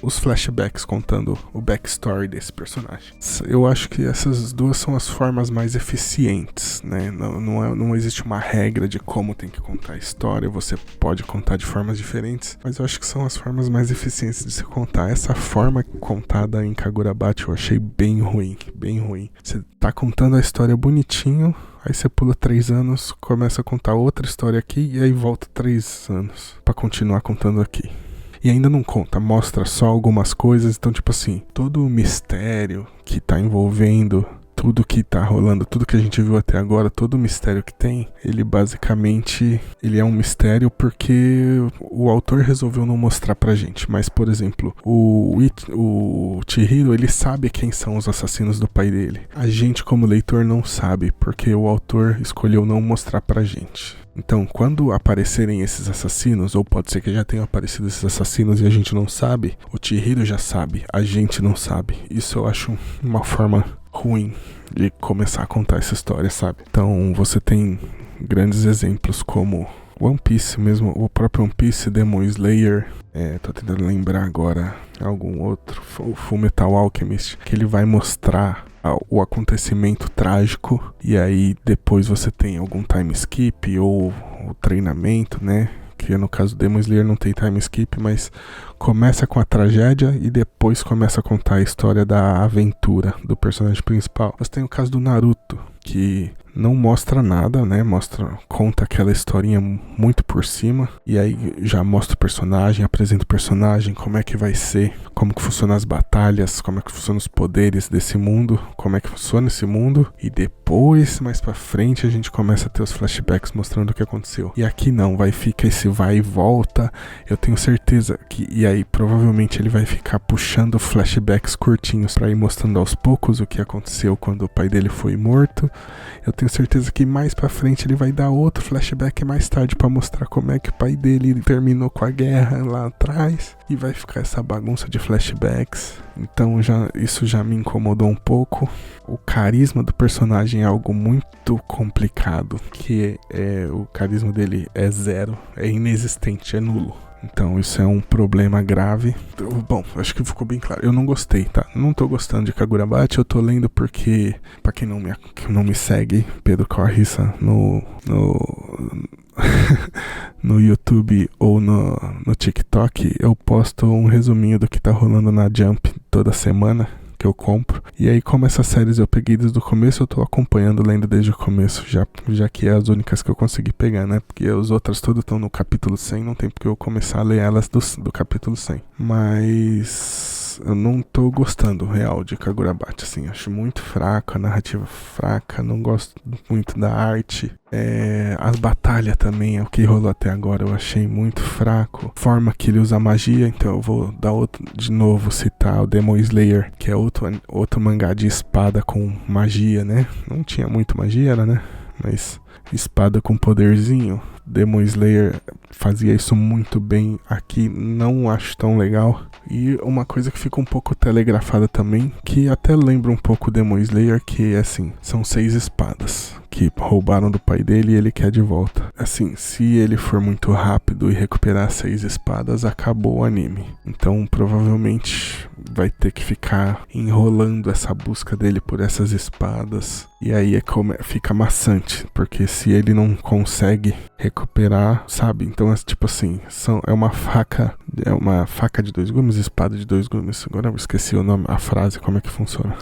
os flashbacks contando o backstory desse personagem. Eu acho que essas duas são as formas mais eficientes, né? Não existe uma regra de como tem que contar a história, você pode contar de formas diferentes, mas eu acho que são as formas mais eficientes de se contar. Essa forma contada em Kagurabachi eu achei bem ruim, bem ruim. Você tá contando a história bonitinho, aí você pula 3 anos, começa a contar outra história aqui, e aí volta 3 anos pra continuar contando aqui. E ainda não conta, mostra só algumas coisas, então tipo assim, todo o mistério que tá envolvendo tudo que tá rolando, tudo que a gente viu até agora, todo o mistério que tem, ele basicamente, ele é um mistério porque o autor resolveu não mostrar pra gente. Mas, por exemplo, o Chihiro, ele sabe quem são os assassinos do pai dele. A gente, como leitor, não sabe, porque o autor escolheu não mostrar pra gente. Então, quando aparecerem esses assassinos, ou pode ser que já tenham aparecido esses assassinos e a gente não sabe, o Chihiro já sabe, a gente não sabe. Isso eu acho uma forma ruim de começar a contar essa história, sabe? Então, você tem grandes exemplos como One Piece mesmo, o próprio One Piece, Demon Slayer, tô tentando lembrar agora algum outro, o Fullmetal Alchemist, que ele vai mostrar o acontecimento trágico, e aí depois você tem algum time skip ou o treinamento, né? Que no caso do Demon Slayer não tem time skip, mas começa com a tragédia e depois começa a contar a história da aventura do personagem principal. Você tem o caso do Naruto, que não mostra nada, né? Conta aquela historinha muito por cima, e aí já mostra o personagem, apresenta o personagem, como é que vai ser, como que funcionam as batalhas, como é que funcionam os poderes desse mundo, como é que funciona esse mundo, e depois, mais pra frente, a gente começa a ter os flashbacks mostrando o que aconteceu. E aqui não, fica esse vai e volta, eu tenho certeza que, e aí provavelmente ele vai ficar puxando flashbacks curtinhos pra ir mostrando aos poucos o que aconteceu quando o pai dele foi morto. Eu tenho certeza que mais pra frente ele vai dar outro flashback mais tarde pra mostrar como é que o pai dele terminou com a guerra lá atrás, e vai ficar essa bagunça de flashbacks. Então isso já me incomodou um pouco. O carisma do personagem é algo muito complicado, que o carisma dele é zero, é inexistente, é nulo. Então isso é um problema grave. Bom, acho que ficou bem claro. Eu não gostei, tá? Não tô gostando de Kagurabachi. Eu tô lendo porque, pra quem não me segue, Pedro Corrissa no YouTube ou no TikTok, eu posto um resuminho do que tá rolando na Jump toda semana, que eu compro. E aí, como essas séries eu peguei desde o começo, eu tô acompanhando, lendo desde o começo, já que é as únicas que eu consegui pegar, né? Porque as outras todas estão no capítulo 100, não tem porque eu começar a ler elas do capítulo 100. Mas eu não tô gostando, real, de Kagurabachi, assim, acho muito fraco, a narrativa fraca, não gosto muito da arte. As batalhas também, o que rolou até agora, eu achei muito fraco. Forma que ele usa magia, então eu vou dar outro, de novo citar o Demon Slayer, que é outro mangá de espada com magia, né? Não tinha muito magia, né? Mas espada com poderzinho. Demon Slayer fazia isso muito bem, aqui não acho tão legal. E uma coisa que fica um pouco telegrafada também, que até lembra um pouco Demon Slayer, que é assim, são 6 espadas que roubaram do pai dele e ele quer de volta. Assim, se ele for muito rápido e recuperar 6 espadas, acabou o anime. Então provavelmente vai ter que ficar enrolando essa busca dele por essas espadas. E aí fica maçante, porque se ele não consegue recuperar, sabe? Então é tipo assim, é uma faca de 2 gumes, espada de 2 gumes. Agora eu esqueci o nome, a frase, como é que funciona.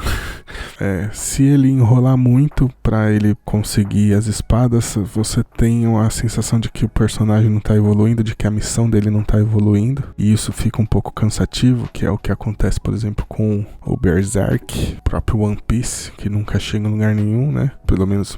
Se ele enrolar muito pra ele conseguir as espadas, você tem a sensação de que o personagem não tá evoluindo, de que a missão dele não tá evoluindo. E isso fica um pouco cansativo, que é o que acontece, por exemplo, com o Berserk, o próprio One Piece, que nunca chega em lugar nenhum, né? Pelo menos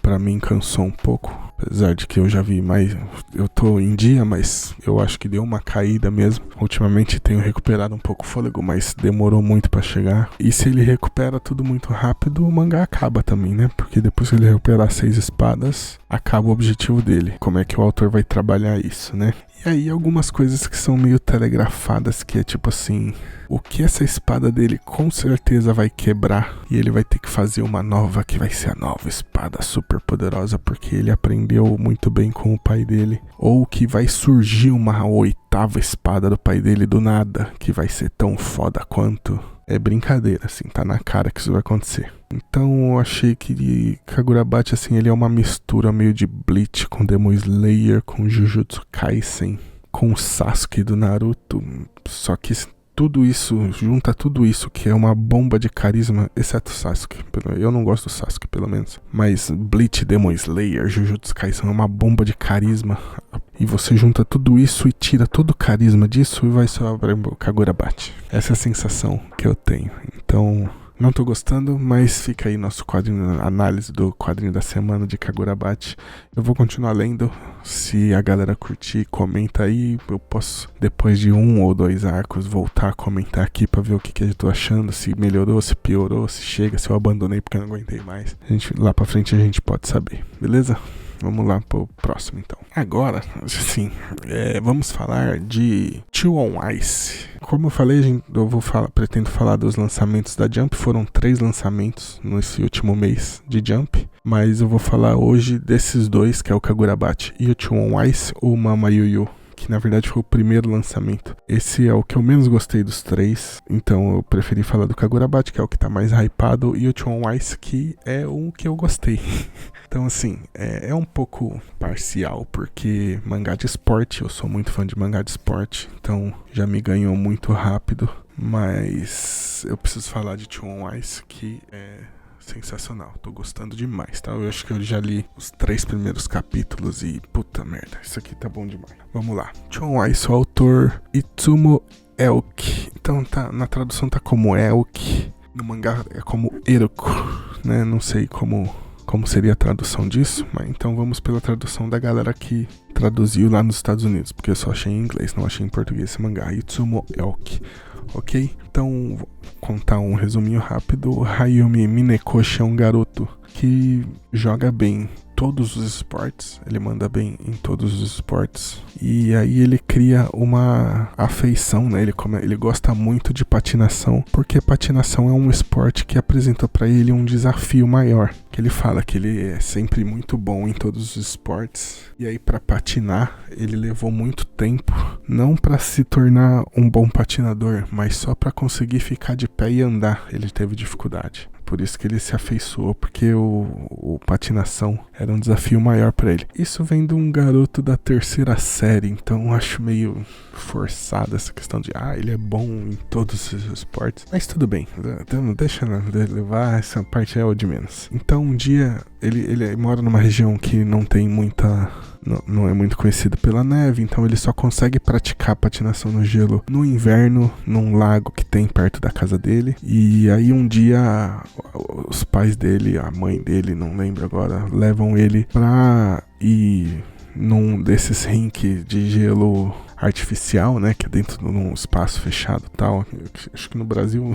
pra mim cansou um pouco. Apesar de que eu já vi mais, eu tô em dia, mas eu acho que deu uma caída mesmo. Ultimamente tenho recuperado um pouco o fôlego, mas demorou muito pra chegar. E se ele recupera tudo muito rápido, o mangá acaba também, né? Porque depois que ele recuperar 6 espadas, acaba o objetivo dele. Como é que o autor vai trabalhar isso, né? E aí algumas coisas que são meio telegrafadas, que é tipo assim, o que essa espada dele com certeza vai quebrar e ele vai ter que fazer uma nova, que vai ser a nova espada super poderosa, porque ele aprendeu muito bem com o pai dele. Ou que vai surgir uma 8ª espada do pai dele do nada, que vai ser tão foda quanto. É brincadeira, assim, tá na cara que isso vai acontecer. Então eu achei que Kagurabachi, assim, ele é uma mistura meio de Bleach com Demon Slayer, com Jujutsu Kaisen, com o Sasuke do Naruto. Só que tudo isso, junta tudo isso, que é uma bomba de carisma, exceto o Sasuke. Eu não gosto do Sasuke, pelo menos. Mas Bleach, Demon Slayer, Jujutsu Kaisen é uma bomba de carisma. E você junta tudo isso e tira todo o carisma disso e vai sobrar o Kagurabachi. Essa é a sensação que eu tenho. Então, não tô gostando, mas fica aí nosso quadrinho, análise do quadrinho da semana de Kagurabachi. Eu vou continuar lendo. Se a galera curtir, comenta aí. Eu posso, depois de 1 ou 2 arcos, voltar a comentar aqui pra ver o que eu tô achando. Se melhorou, se piorou, se chega, se eu abandonei porque eu não aguentei mais. Lá pra frente a gente pode saber, beleza? Vamos lá pro próximo, então. Agora, assim, vamos falar de Two on Ice. Como eu falei, pretendo falar dos lançamentos da Jump. Foram 3 lançamentos nesse último mês de Jump. Mas eu vou falar hoje desses 2, que é o Kagurabachi e o Two on Ice, ou Mama Yu Yu, que na verdade foi o primeiro lançamento. Esse é o que eu menos gostei dos 3, então eu preferi falar do Kagurabachi, que é o que tá mais hypado, e o Two on Ice, que é o que eu gostei. Então assim, é um pouco parcial, porque mangá de esporte, eu sou muito fã de mangá de esporte, então já me ganhou muito rápido, mas eu preciso falar de Two on Ice, que é sensacional, tô gostando demais, tá? Eu acho que eu já li os 3 primeiros capítulos e puta merda, isso aqui tá bom demais. Vamos lá. Two on Ice, o autor Itsumo Elk. Então na tradução tá como Elk, no mangá é como Eroku, né? Não sei como seria a tradução disso, mas então vamos pela tradução da galera que traduziu lá nos Estados Unidos, porque eu só achei em inglês, não achei em português esse mangá. Itsumo Elk. Ok? Então, vou contar um resuminho rápido. Hayumi Minekoshi é um garoto que joga bem todos os esportes, ele manda bem em todos os esportes, e aí ele cria uma afeição, né? Ele gosta muito de patinação, porque patinação é um esporte que apresentou para ele um desafio maior, que ele fala que ele é sempre muito bom em todos os esportes, e aí para patinar ele levou muito tempo, não para se tornar um bom patinador, mas só para conseguir ficar de pé e andar, ele teve dificuldade. Por isso que ele se afeiçoou, porque o patinação era um desafio maior pra ele. Isso vem de um garoto da 3ª série, então acho meio forçada essa questão de ele é bom em todos os esportes. Mas tudo bem, deixa levar, essa parte é o de menos. Então um dia ele mora numa região que não tem muita... Não é muito conhecido pela neve, então ele só consegue praticar patinação no gelo no inverno, num lago que tem perto da casa dele. E aí um dia os pais dele, a mãe dele, não lembro agora, levam ele pra ir num desses rinques de gelo artificial, né, que é dentro de um espaço fechado e tal. Acho que no Brasil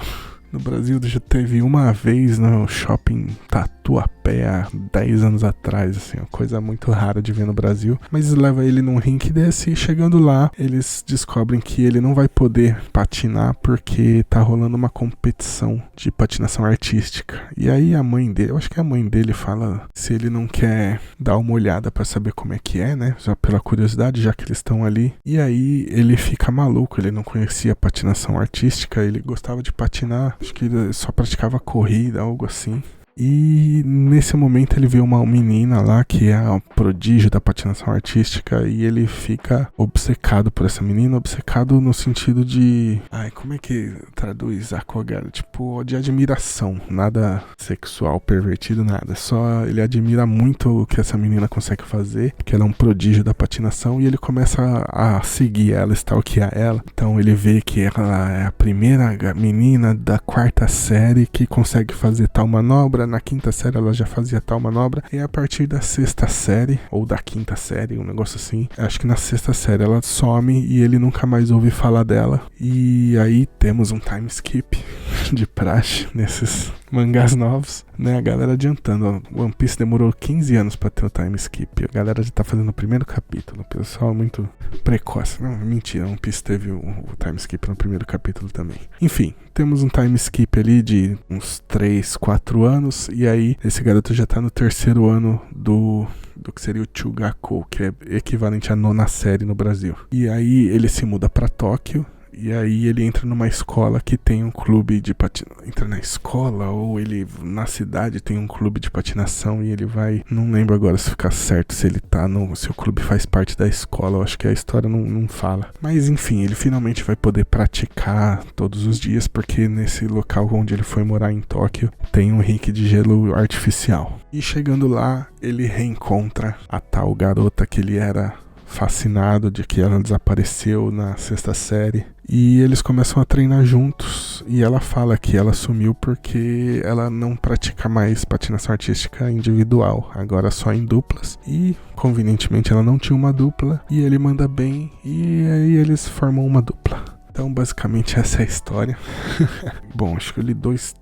já teve uma vez no shopping Tatuapé há 10 anos atrás, assim, uma coisa muito rara de ver no Brasil. Mas leva ele num rink desse e chegando lá, eles descobrem que ele não vai poder patinar porque tá rolando uma competição de patinação artística. E aí a mãe dele, eu acho que a mãe dele fala se ele não quer dar uma olhada pra saber como é que é, né? Já pela curiosidade, já que eles estão ali. E aí ele fica maluco, ele não conhecia patinação artística, ele gostava de patinar. Acho que ele só praticava corrida, algo assim. E nesse momento ele vê uma menina lá que é o prodígio da patinação artística e ele fica obcecado por essa menina, obcecado no sentido de... como é que traduz Akogara? Tipo, de admiração, nada sexual, pervertido, nada. Só ele admira muito o que essa menina consegue fazer, que ela é um prodígio da patinação e ele começa a seguir ela, stalkear ela. Então ele vê que ela é a primeira menina da 4ª série que consegue fazer tal manobra. Na 5ª série ela já fazia tal manobra. E a partir da 6ª série, ou da 5ª série, um negócio assim, acho que na 6ª série ela some e ele nunca mais ouve falar dela. E aí temos um time skip de praxe nesses mangás novos, né? A galera adiantando. One Piece demorou 15 anos pra ter o time skip. A galera já tá fazendo o primeiro capítulo. O pessoal é muito precoce. Não, mentira. One Piece teve o time skip no primeiro capítulo também. Enfim, temos um time skip ali de uns 3, 4 anos. E aí, esse garoto já tá no 3º ano do que seria o Chugaku, que é equivalente à 9ª série no Brasil. E aí, ele se muda pra Tóquio. E aí ele entra numa escola que tem um clube de patinação. Entra na escola ou ele na cidade tem um clube de patinação e ele vai... Não lembro agora se fica certo se ele tá no... Se o clube faz parte da escola. Eu acho que a história não fala. Mas enfim, ele finalmente vai poder praticar todos os dias porque nesse local onde ele foi morar em Tóquio tem um rink de gelo artificial. E chegando lá, ele reencontra a tal garota que ele era fascinado de que ela desapareceu na 6ª série. E eles começam a treinar juntos e ela fala que ela sumiu porque ela não pratica mais patinação artística individual, agora só em duplas. E, convenientemente, ela não tinha uma dupla e ele manda bem e aí eles formam uma dupla. Então, basicamente, essa é a história. Bom, acho que eu li 2,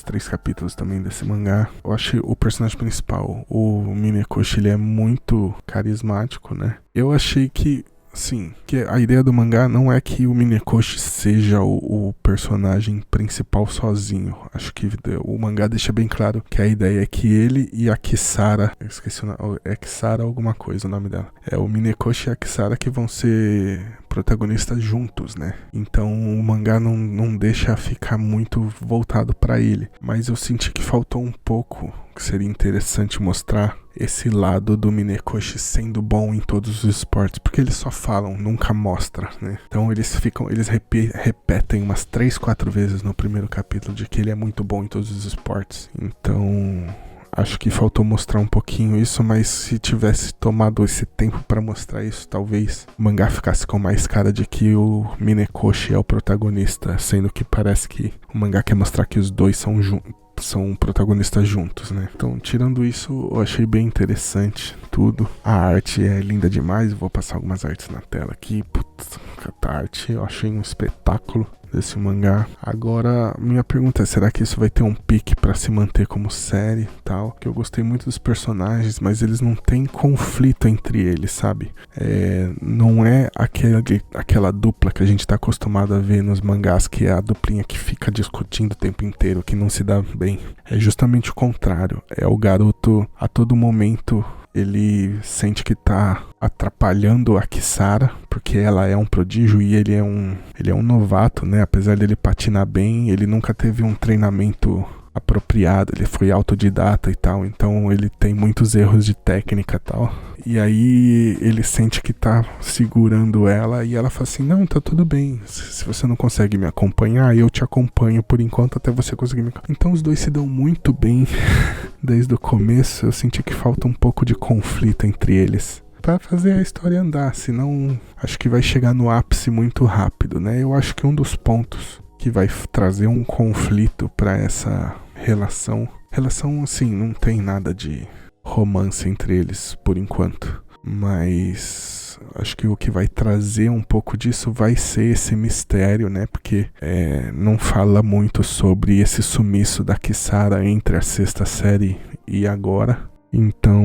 3 capítulos também desse mangá. Eu acho o personagem principal, o Minekoshi, ele é muito carismático, né? Eu achei que... Sim, que a ideia do mangá não é que o Minekoshi seja o personagem principal sozinho. Acho que o mangá deixa bem claro que a ideia é que ele e a Kisara... Eu esqueci o nome. É Kisara alguma coisa o nome dela. É o Minekoshi e a Kisara que vão ser protagonistas juntos, né? Então o mangá não deixa ficar muito voltado pra ele. Mas eu senti que faltou um pouco, que seria interessante mostrar esse lado do Minekoshi sendo bom em todos os esportes, porque eles só falam, nunca mostra, né? Então eles repetem umas 3, 4 vezes no primeiro capítulo de que ele é muito bom em todos os esportes. Então acho que faltou mostrar um pouquinho isso, mas se tivesse tomado esse tempo pra mostrar isso, talvez o mangá ficasse com mais cara de que o Minekoshi é o protagonista, sendo que parece que o mangá quer mostrar que os dois são protagonistas juntos, né? Então, tirando isso, eu achei bem interessante tudo. A arte é linda demais, eu vou passar algumas artes na tela aqui. Putz, a arte eu achei um espetáculo desse mangá. Agora, minha pergunta é, será que isso vai ter um pique pra se manter como série e tal? Que eu gostei muito dos personagens, mas eles não têm conflito entre eles, sabe? Não é aquela dupla que a gente tá acostumado a ver nos mangás, que é a duplinha que fica discutindo o tempo inteiro, que não se dá bem. É justamente o contrário. É o garoto, a todo momento, ele sente que tá atrapalhando a Kisara, porque ela é um prodígio e ele é um novato, né? Apesar dele patinar bem, ele nunca teve um treinamento apropriado, ele foi autodidata e tal, então ele tem muitos erros de técnica e tal. E aí ele sente que tá segurando ela e ela fala assim, não, tá tudo bem, se você não consegue me acompanhar, eu te acompanho por enquanto até você conseguir me acompanhar. Então os dois se dão muito bem desde o começo. Eu senti que falta um pouco de conflito entre eles pra fazer a história andar, senão acho que vai chegar no ápice muito rápido, né? Eu acho que um dos pontos que vai trazer um conflito pra essa relação assim, não tem nada de romance entre eles por enquanto, mas acho que o que vai trazer um pouco disso vai ser esse mistério, né? Porque não fala muito sobre esse sumiço da Kisara entre a 6ª série e agora. Então,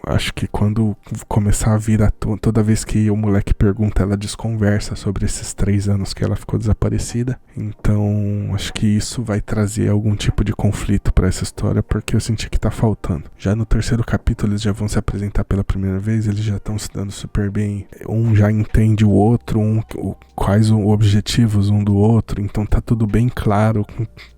acho que quando começar a vir toda vez que o moleque pergunta, ela desconversa sobre esses 3 anos que ela ficou desaparecida. Então, acho que isso vai trazer algum tipo de conflito pra essa história, porque eu senti que tá faltando. Já no 3º capítulo, eles já vão se apresentar pela primeira vez, eles já estão se dando super bem. Um já entende o outro, quais os objetivos um do outro, então tá tudo bem claro.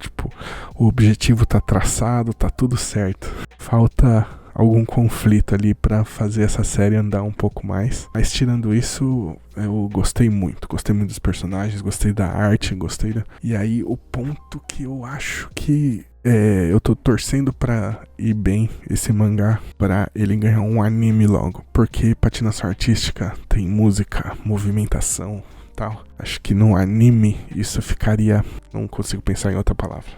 Tipo, o objetivo tá traçado, tá tudo certo. Falta algum conflito ali pra fazer essa série andar um pouco mais. Mas tirando isso, eu gostei muito dos personagens, gostei da arte, E aí o ponto que eu acho que eu tô torcendo pra ir bem esse mangá, pra ele ganhar um anime logo. Porque patinação artística tem música, movimentação, tal. Acho que no anime isso ficaria... Não consigo pensar em outra palavra.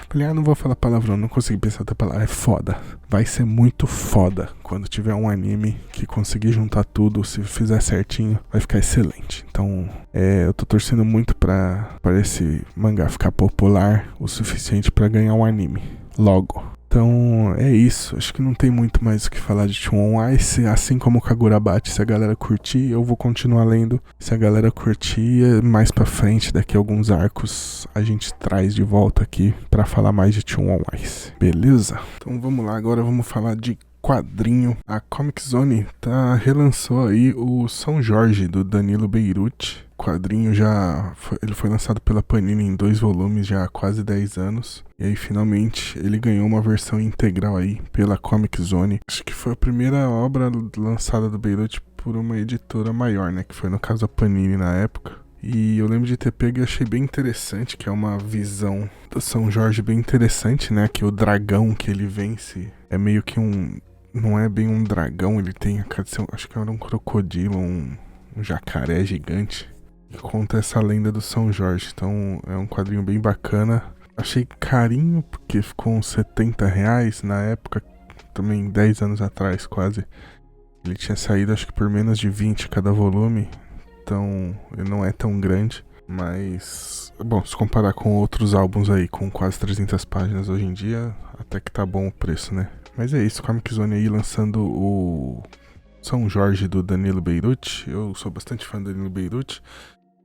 Falei, não vou falar palavrão, não consigo pensar em outra palavra. É foda. Vai ser muito foda quando tiver um anime que conseguir juntar tudo. Se fizer certinho, vai ficar excelente. Então, eu tô torcendo muito pra esse mangá ficar popular o suficiente pra ganhar um anime logo. Então é isso, acho que não tem muito mais o que falar de Chun Ice, assim como o Kagurabachi. Se a galera curtir, eu vou continuar lendo. Se a galera curtir, mais pra frente, daqui a alguns arcos, a gente traz de volta aqui pra falar mais de Chun Ice, beleza? Então vamos lá, agora vamos falar de quadrinho. A Comic Zone relançou aí o São Jorge, do Danilo Beirute. O quadrinho ele foi lançado pela Panini em 2 volumes já há quase 10 anos. E aí finalmente ele ganhou uma versão integral aí pela Comic Zone. Acho que foi a primeira obra lançada do Beirute por uma editora maior, né? Que foi no caso a Panini na época. E eu lembro de ter pego e achei bem interessante, que é uma visão do São Jorge bem interessante, né? Que o dragão que ele vence é meio que não é bem um dragão, ele tem a cara de ser, acho que era um crocodilo, um jacaré gigante. E conta essa lenda do São Jorge. Então é um quadrinho bem bacana. Achei carinho, porque ficou uns R$70 na época, também 10 anos atrás quase. Ele tinha saído acho que por menos de 20 cada volume. Então ele não é tão grande. Mas, bom, se comparar com outros álbuns aí com quase 300 páginas hoje em dia, até que tá bom o preço, né? Mas é isso, Comic Zone aí lançando o São Jorge do Danilo Beirute. Eu sou bastante fã do Danilo Beirute,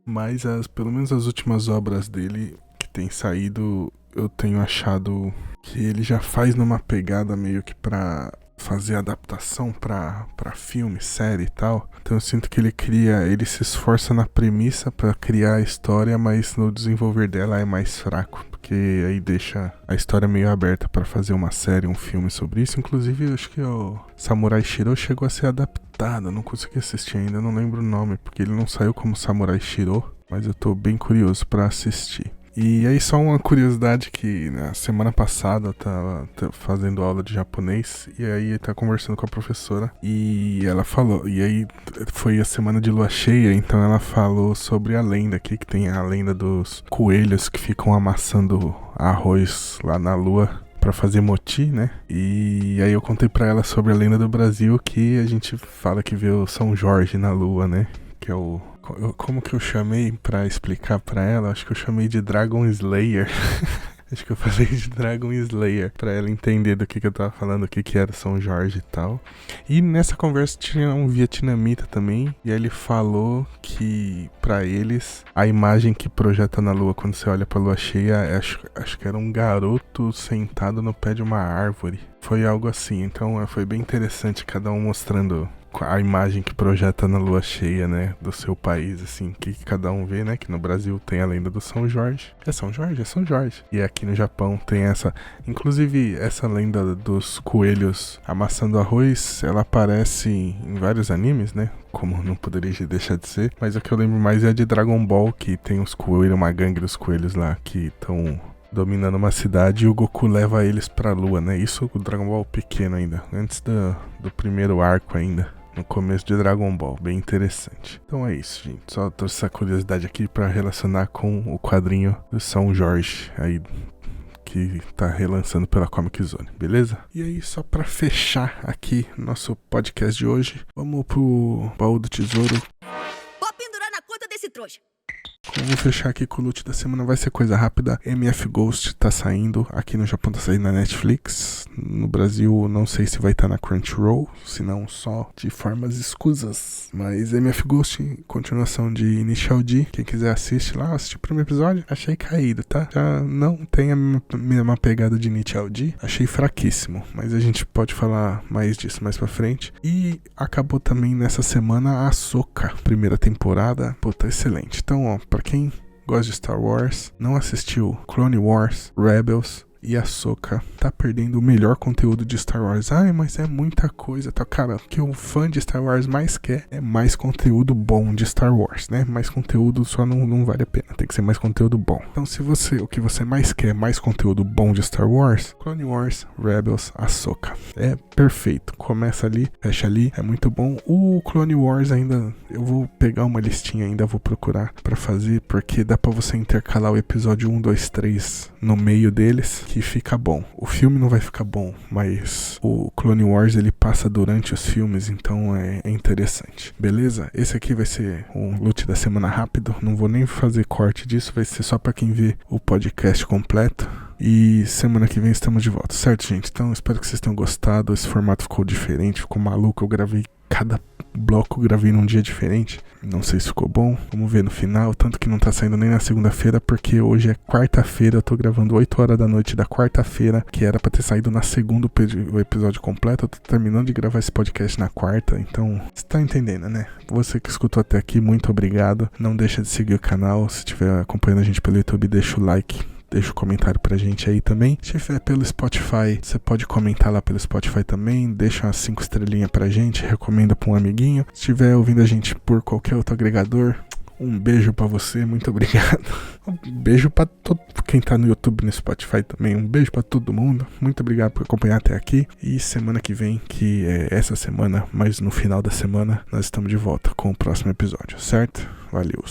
mas pelo menos as últimas obras dele que tem saído, eu tenho achado que ele já faz numa pegada meio que pra fazer adaptação pra filme, série e tal. Então eu sinto que ele se esforça na premissa pra criar a história, mas no desenvolver dela é mais fraco, porque aí deixa a história meio aberta pra fazer uma série, um filme sobre isso. Inclusive eu acho que o Samurai Shiro chegou a ser adaptado, eu não consegui assistir ainda, não lembro o nome, porque ele não saiu como Samurai Shiro, mas eu tô bem curioso pra assistir. E aí só uma curiosidade que na semana passada eu tava fazendo aula de japonês e aí tá conversando com a professora e ela falou, e aí foi a semana de lua cheia, então ela falou sobre a lenda aqui, que tem a lenda dos coelhos que ficam amassando arroz lá na lua pra fazer moti, né? E aí eu contei pra ela sobre a lenda do Brasil, que a gente fala que vê o São Jorge na lua, né? Que é o... Como que eu chamei pra explicar pra ela? Acho que eu chamei de Dragon Slayer. Acho que eu falei de Dragon Slayer pra ela entender do que eu tava falando, o que era São Jorge e tal. E nessa conversa tinha um vietnamita também, e aí ele falou que pra eles a imagem que projeta na lua quando você olha pra lua cheia, acho que era um garoto sentado no pé de uma árvore. Foi algo assim, então foi bem interessante, cada um mostrando a imagem que projeta na lua cheia, né, do seu país, assim, que cada um vê, né, que no Brasil tem a lenda do São Jorge. É São Jorge? É São Jorge. E aqui no Japão tem essa, inclusive essa lenda dos coelhos amassando arroz, ela aparece em vários animes, né, como não poderia deixar de ser, mas a que eu lembro mais é a de Dragon Ball, que tem os coelhos, uma gangue dos coelhos lá, que estão dominando uma cidade e o Goku leva eles pra lua, né? Isso o Dragon Ball pequeno ainda, antes do primeiro arco ainda, no começo de Dragon Ball, bem interessante. Então é isso, gente, só trouxe essa curiosidade aqui pra relacionar com o quadrinho do São Jorge, aí que tá relançando pela Comic Zone, beleza? E aí, só pra fechar aqui nosso podcast de hoje, vamos pro baú do tesouro. Vou pendurar na conta desse trouxa. Eu vou fechar aqui com o loot da semana, vai ser coisa rápida. MF Ghost tá saindo, aqui no Japão tá saindo na Netflix. No Brasil não sei se vai estar na Crunchyroll, se não só de formas escusas. Mas MF Ghost, continuação de Initial D, quem quiser assiste lá, assiste o primeiro episódio, achei caído, tá? Já não tem a mesma pegada de Initial D, achei fraquíssimo, mas a gente pode falar mais disso mais pra frente. E acabou também nessa semana a Ahsoka, primeira temporada, puta, excelente. Então, ó, pra quem gosta de Star Wars, não assistiu Clone Wars, Rebels e Ahsoka, tá perdendo o melhor conteúdo de Star Wars. Ai, mas é muita coisa, tá? Cara, o que o fã de Star Wars mais quer é mais conteúdo bom de Star Wars, né? Mais conteúdo só não vale a pena, tem que ser mais conteúdo bom. Então, se o que você mais quer é mais conteúdo bom de Star Wars, Clone Wars, Rebels, Ahsoka. É perfeito, começa ali, fecha ali, é muito bom. O Clone Wars ainda, eu vou pegar uma listinha ainda, vou procurar pra fazer, porque dá pra você intercalar o episódio 1, 2, 3 no meio deles, que fica bom. O filme não vai ficar bom, mas o Clone Wars ele passa durante os filmes, então é interessante. Beleza? Esse aqui vai ser um loot da semana rápido, não vou nem fazer corte disso, vai ser só pra quem vê o podcast completo. E semana que vem estamos de volta, certo, gente? Então espero que vocês tenham gostado. Esse formato ficou diferente, ficou maluco. Eu gravei cada bloco, gravei num dia diferente. Não sei se ficou bom, vamos ver no final. Tanto que não tá saindo nem na segunda-feira, porque hoje é quarta-feira. Eu tô gravando 8 horas da noite da quarta-feira, que era pra ter saído na segunda o episódio completo. Eu tô terminando de gravar esse podcast na quarta, então você tá entendendo, né? Você que escutou até aqui, muito obrigado. Não deixa de seguir o canal. Se estiver acompanhando a gente pelo YouTube, deixa o like, deixa um comentário pra gente aí também. Se tiver pelo Spotify, você pode comentar lá pelo Spotify também. Deixa umas 5 estrelinhas pra gente, recomenda pra um amiguinho. Se estiver ouvindo a gente por qualquer outro agregador, um beijo pra você, muito obrigado. Um beijo pra todo quem tá no YouTube e no Spotify também. Um beijo pra todo mundo. Muito obrigado por acompanhar até aqui. E semana que vem, que é essa semana, mas no final da semana, nós estamos de volta com o próximo episódio, certo? Valeu!